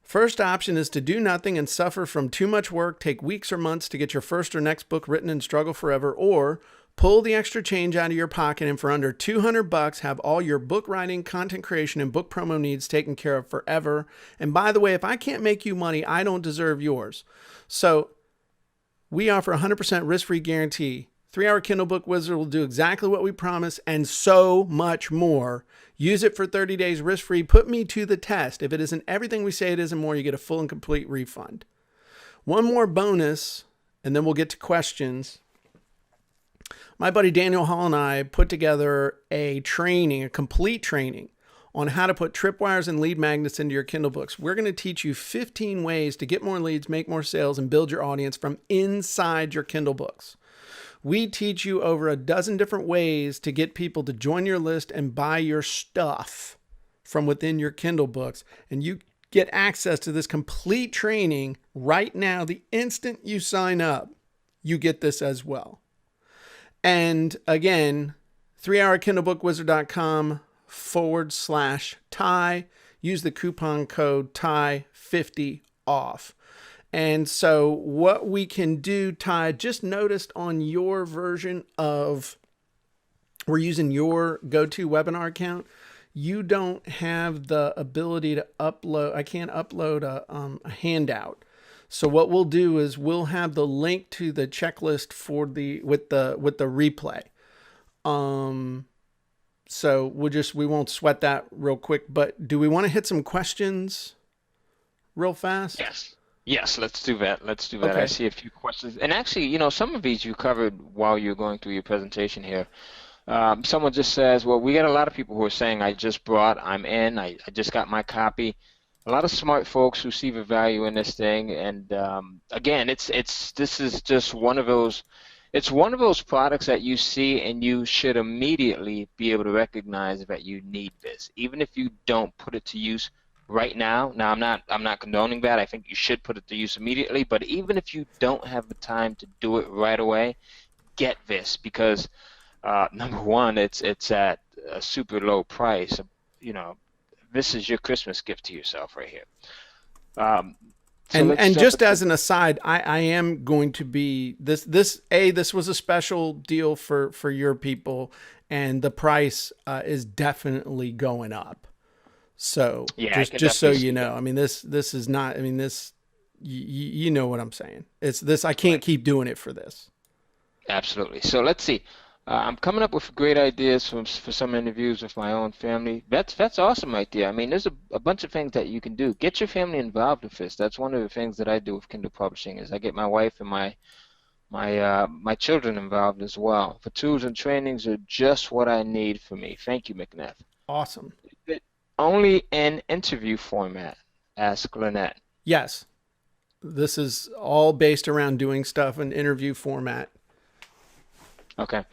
First option is to do nothing and suffer from too much work, take weeks or months to get your first or next book written and struggle forever, or pull the extra change out of your pocket and for under $200 have all your book writing, content creation, and book promo needs taken care of forever. And by the way, if I can't make you money, I don't deserve yours. So we offer 100% risk-free guarantee. 3-Hour Kindle Book Wizard will do exactly what we promise and so much more. Use it for 30 days risk-free. Put me to the test. If it isn't everything we say it is and more, you get a full and complete refund. One more bonus, and then we'll get to questions. My buddy Daniel Hall and I put together a complete training on how to put tripwires and lead magnets into your Kindle books. We're going to teach you 15 ways to get more leads, make more sales, and build your audience from inside your Kindle books. We teach you over a dozen different ways to get people to join your list and buy your stuff from within your Kindle books. And you get access to this complete training right now. The instant you sign up, you get this as well. And again, 3hourkindlebookwizard.com/tie. Use the coupon code tie50 off. And so what we can do, Ty, just noticed on your version we're using your GoToWebinar account. You don't have the ability to upload. I can't upload a handout. So what we'll do is we'll have the link to the checklist with the replay. So we won't sweat that real quick. But do we want to hit some questions real fast? Yes, let's do that. Okay. I see a few questions. And actually, some of these you covered while you're going through your presentation here. Someone just says, well, we got a lot of people who are saying, I'm in, I just got my copy. A lot of smart folks who see the value in this thing. And again, this is just one of those products that you see and you should immediately be able to recognize that you need this. Even if you don't put it to use right now. Now, I'm not condoning that. I think you should put it to use immediately. But even if you don't have the time to do it right away, get this because number one, it's at a super low price. This is your Christmas gift to yourself right here. And just as an aside, I am going to be this was a special deal for your people, and the price is definitely going up. So yeah, just so you know, I mean this is not. I mean this, you know what I'm saying. It's this. I can't keep doing it for this. Absolutely. So let's see. I'm coming up with great ideas for some interviews with my own family. That's awesome right there. I mean, there's a bunch of things that you can do. Get your family involved with this. That's one of the things that I do with Kindle publishing is I get my wife and my my children involved as well. For tools and trainings are just what I need for me. Thank you, McNeff. Awesome. But only in interview format, asked Lynette. Yes, this is all based around doing stuff in interview format. Okay.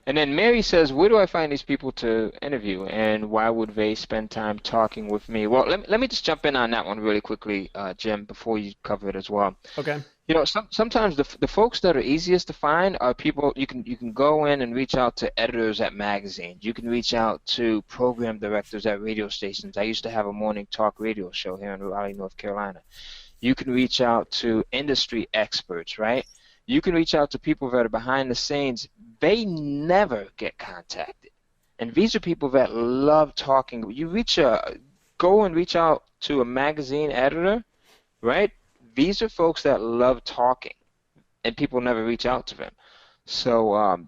And then Mary says, where do I find these people to interview and why would they spend time talking with me? Well, let me just jump in on that one really quickly, Jim, before you cover it as well. Okay. You know, sometimes the folks that are easiest to find are people you can go in and reach out to editors at magazines. You can reach out to program directors at radio stations. I used to have a morning talk radio show here in Raleigh, North Carolina. You can reach out to industry experts, right? You can reach out to people that are behind the scenes. They never get contacted. And these are people that love talking. Go and reach out to a magazine editor, right? These are folks that love talking, and people never reach out to them. So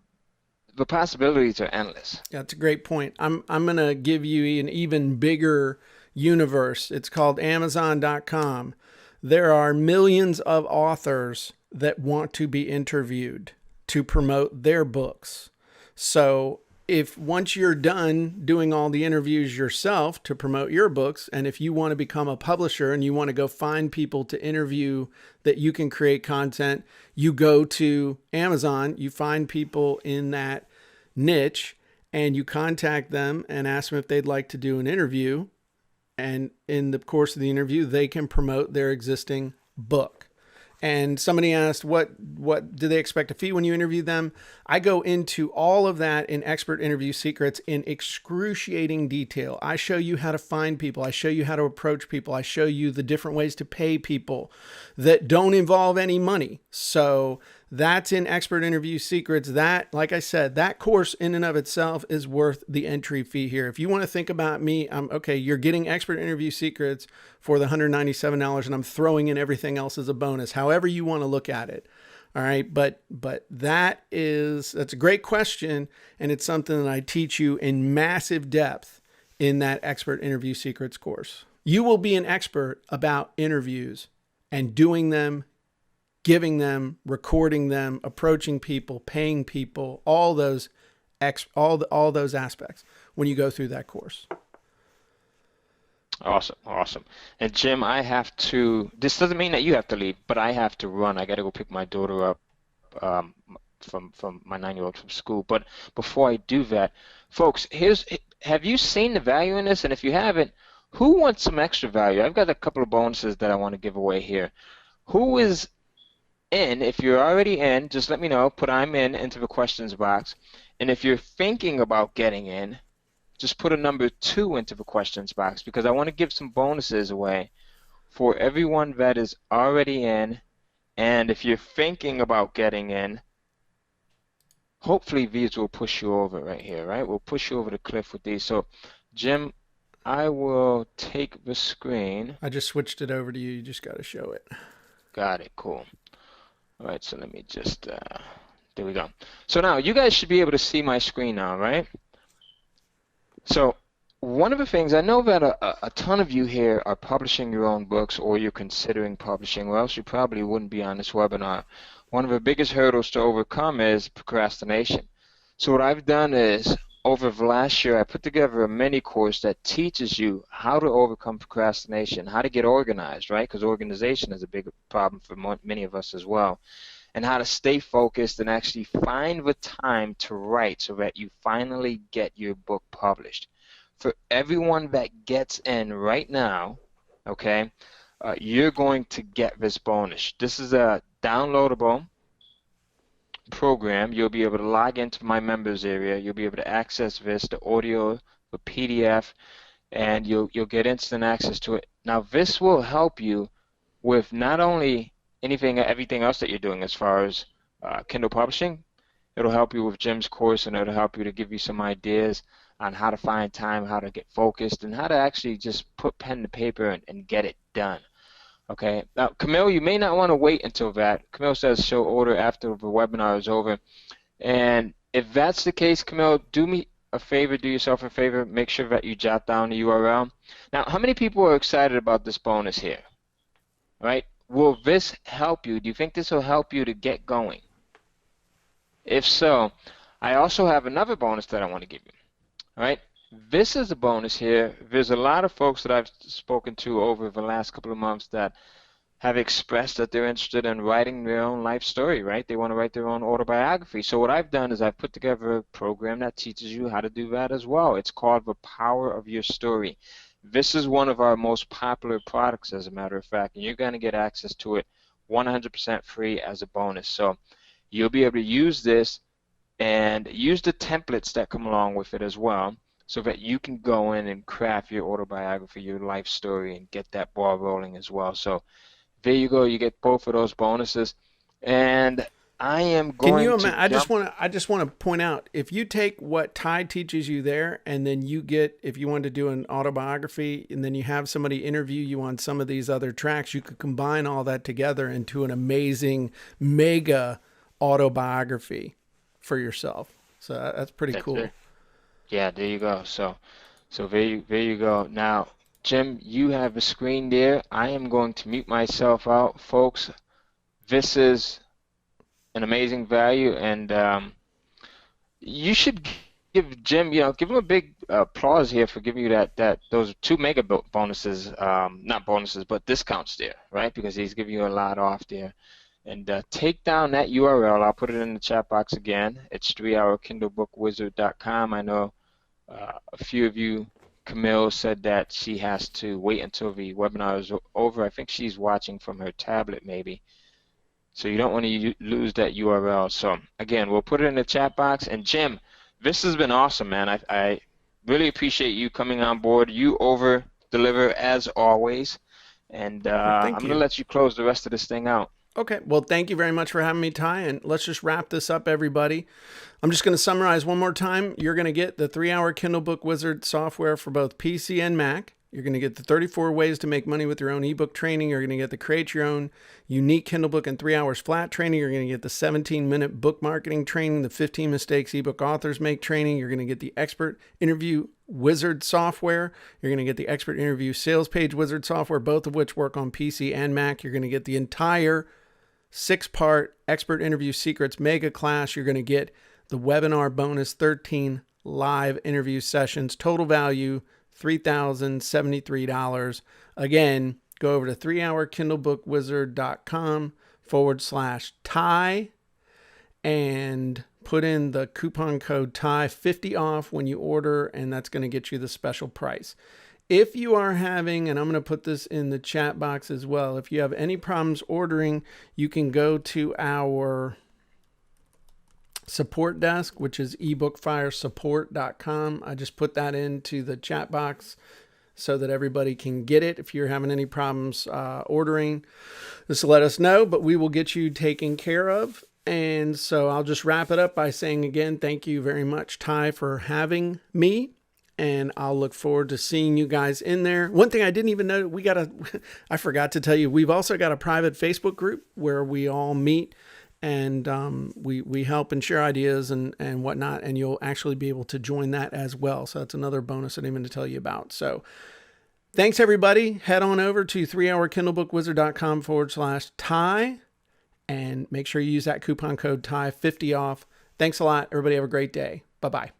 the possibilities are endless. That's a great point. I'm going to give you an even bigger universe. It's called Amazon.com. There are millions of authors that want to be interviewed to promote their books. So if once you're done doing all the interviews yourself to promote your books, and if you want to become a publisher and you want to go find people to interview that you can create content, you go to Amazon, you find people in that niche, and you contact them and ask them if they'd like to do an interview. And in the course of the interview, they can promote their existing book. And somebody asked, what do they expect a fee when you interview them? I go into all of that in Expert Interview Secrets in excruciating detail. I show you how to find people. I show you how to approach people. I show you the different ways to pay people that don't involve any money. So that's in Expert Interview Secrets. That, like I said, that course in and of itself is worth the entry fee here. If you want to think about me, okay, you're getting Expert Interview Secrets for the $197 and I'm throwing in everything else as a bonus, however you want to look at it. All right, but that's a great question, and it's something that I teach you in massive depth in that Expert Interview Secrets course. You will be an expert about interviews and doing them, giving them, recording them, approaching people, paying people, all those aspects when you go through that course. Awesome, awesome. And Jim, this doesn't mean that you have to leave, but I have to run. I got to go pick my daughter up um, from my 9-year-old from school. But before I do that, folks, have you seen the value in this? And if you haven't, who wants some extra value? I've got a couple of bonuses that I want to give away here. Who is in? If you're already in, just let me know. Put I'm in into the questions box. And if you're thinking about getting in, just put a number 2 into the questions box, because I want to give some bonuses away for everyone that is already in. And if you're thinking about getting in, hopefully these will push you over right here, right? We'll push you over the cliff with these. So, Jim, I will take the screen. I just switched it over to you. You just got to show it. Got it. Cool. All right, so let me just, there we go. So now you guys should be able to see my screen now, right? So one of the things, I know that a ton of you here are publishing your own books, or you're considering publishing, or else you probably wouldn't be on this webinar. One of the biggest hurdles to overcome is procrastination. So what I've done is, over the last year, I put together a mini course that teaches you how to overcome procrastination, how to get organized, right? Because organization is a big problem for many of us as well. And how to stay focused and actually find the time to write so that you finally get your book published. For everyone that gets in right now, okay, you're going to get this bonus. This is a downloadable program. You'll be able to log into my members area. You'll be able to access this, the audio, the PDF, and you'll get instant access to it. Now, this will help you with not only everything else that you're doing as far as Kindle publishing. It'll help you with Jim's course, and it'll help you to give you some ideas on how to find time, how to get focused, and how to actually just put pen to paper and get it done. Okay. Now, Camille, you may not want to wait until that. Camille says show order after the webinar is over. And if that's the case, Camille, do me a favor, do yourself a favor, make sure that you jot down the URL. Now, how many people are excited about this bonus here? All right. Will this help you? Do you think this will help you to get going? If so, I also have another bonus that I want to give you. All right. This is a bonus here. There's a lot of folks that I've spoken to over the last couple of months that have expressed that they're interested in writing their own life story, right? They want to write their own autobiography. So what I've done is I've put together a program that teaches you how to do that as well. It's called The Power of Your Story. This is one of our most popular products, as a matter of fact, and you're going to get access to it 100% free as a bonus. So you'll be able to use this and use the templates that come along with it as well, so that you can go in and craft your autobiography, your life story, and get that ball rolling as well. So there you go. You get both of those bonuses. And I am Can you going to imagine? jump. I just want to point out, if you take what Ty teaches you there, and then you get, if you want to do an autobiography, and then you have somebody interview you on some of these other tracks, you could combine all that together into an amazing mega autobiography for yourself. So that's pretty That's cool. it. Yeah, there you go. So there you go. Now, Jim, you have a screen there. I am going to mute myself out, folks. This is an amazing value, and you should give Jim, give him a big applause here for giving you those two mega bonuses, not bonuses, but discounts there, right? Because he's giving you a lot off there. And take down that URL. I'll put it in the chat box again. It's 3hourkindlebookwizard.com. I know a few of you, Camille said that she has to wait until the webinar is over. I think she's watching from her tablet maybe. So you don't want to lose that URL. So again, we'll put it in the chat box. And Jim, this has been awesome, man. I really appreciate you coming on board. You over deliver as always. And Well, I'm thank going to you. let you close the rest of this thing out. Okay. Well, thank you very much for having me, Ty. And let's just wrap this up, everybody. I'm just going to summarize one more time. You're going to get the 3-hour Kindle Book Wizard software for both PC and Mac. You're going to get the 34 ways to make money with your own ebook training. You're going to get the create your own unique Kindle book in 3 hours flat training. You're going to get the 17-minute book marketing training, the 15 mistakes ebook authors make training. You're going to get the expert interview wizard software. You're going to get the expert interview sales page wizard software, both of which work on PC and Mac. You're going to get the entire 6-part expert interview secrets mega class. You're going to get the webinar bonus 13 live interview sessions. Total value $3,073. Again, go over to 3hourkindlebookwizard.com/Ty and put in the coupon code Ty 50 off when you order, and that's going to get you the special price. If you are having, and I'm going to put this in the chat box as well, if you have any problems ordering, you can go to our support desk, which is ebookfiresupport.com. I just put that into the chat box so that everybody can get it. If you're having any problems ordering, just let us know, but we will get you taken care of. And so I'll just wrap it up by saying again, thank you very much, Ty, for having me. And I'll look forward to seeing you guys in there. One thing I didn't even know, I forgot to tell you, we've also got a private Facebook group where we all meet and we help and share ideas and whatnot. And you'll actually be able to join that as well. So that's another bonus I didn't even tell you about. So thanks, everybody. Head on over to 3hourkindlebookwizard.com/Ty and make sure you use that coupon code Ty 50 off. Thanks a lot. Everybody have a great day. Bye-bye.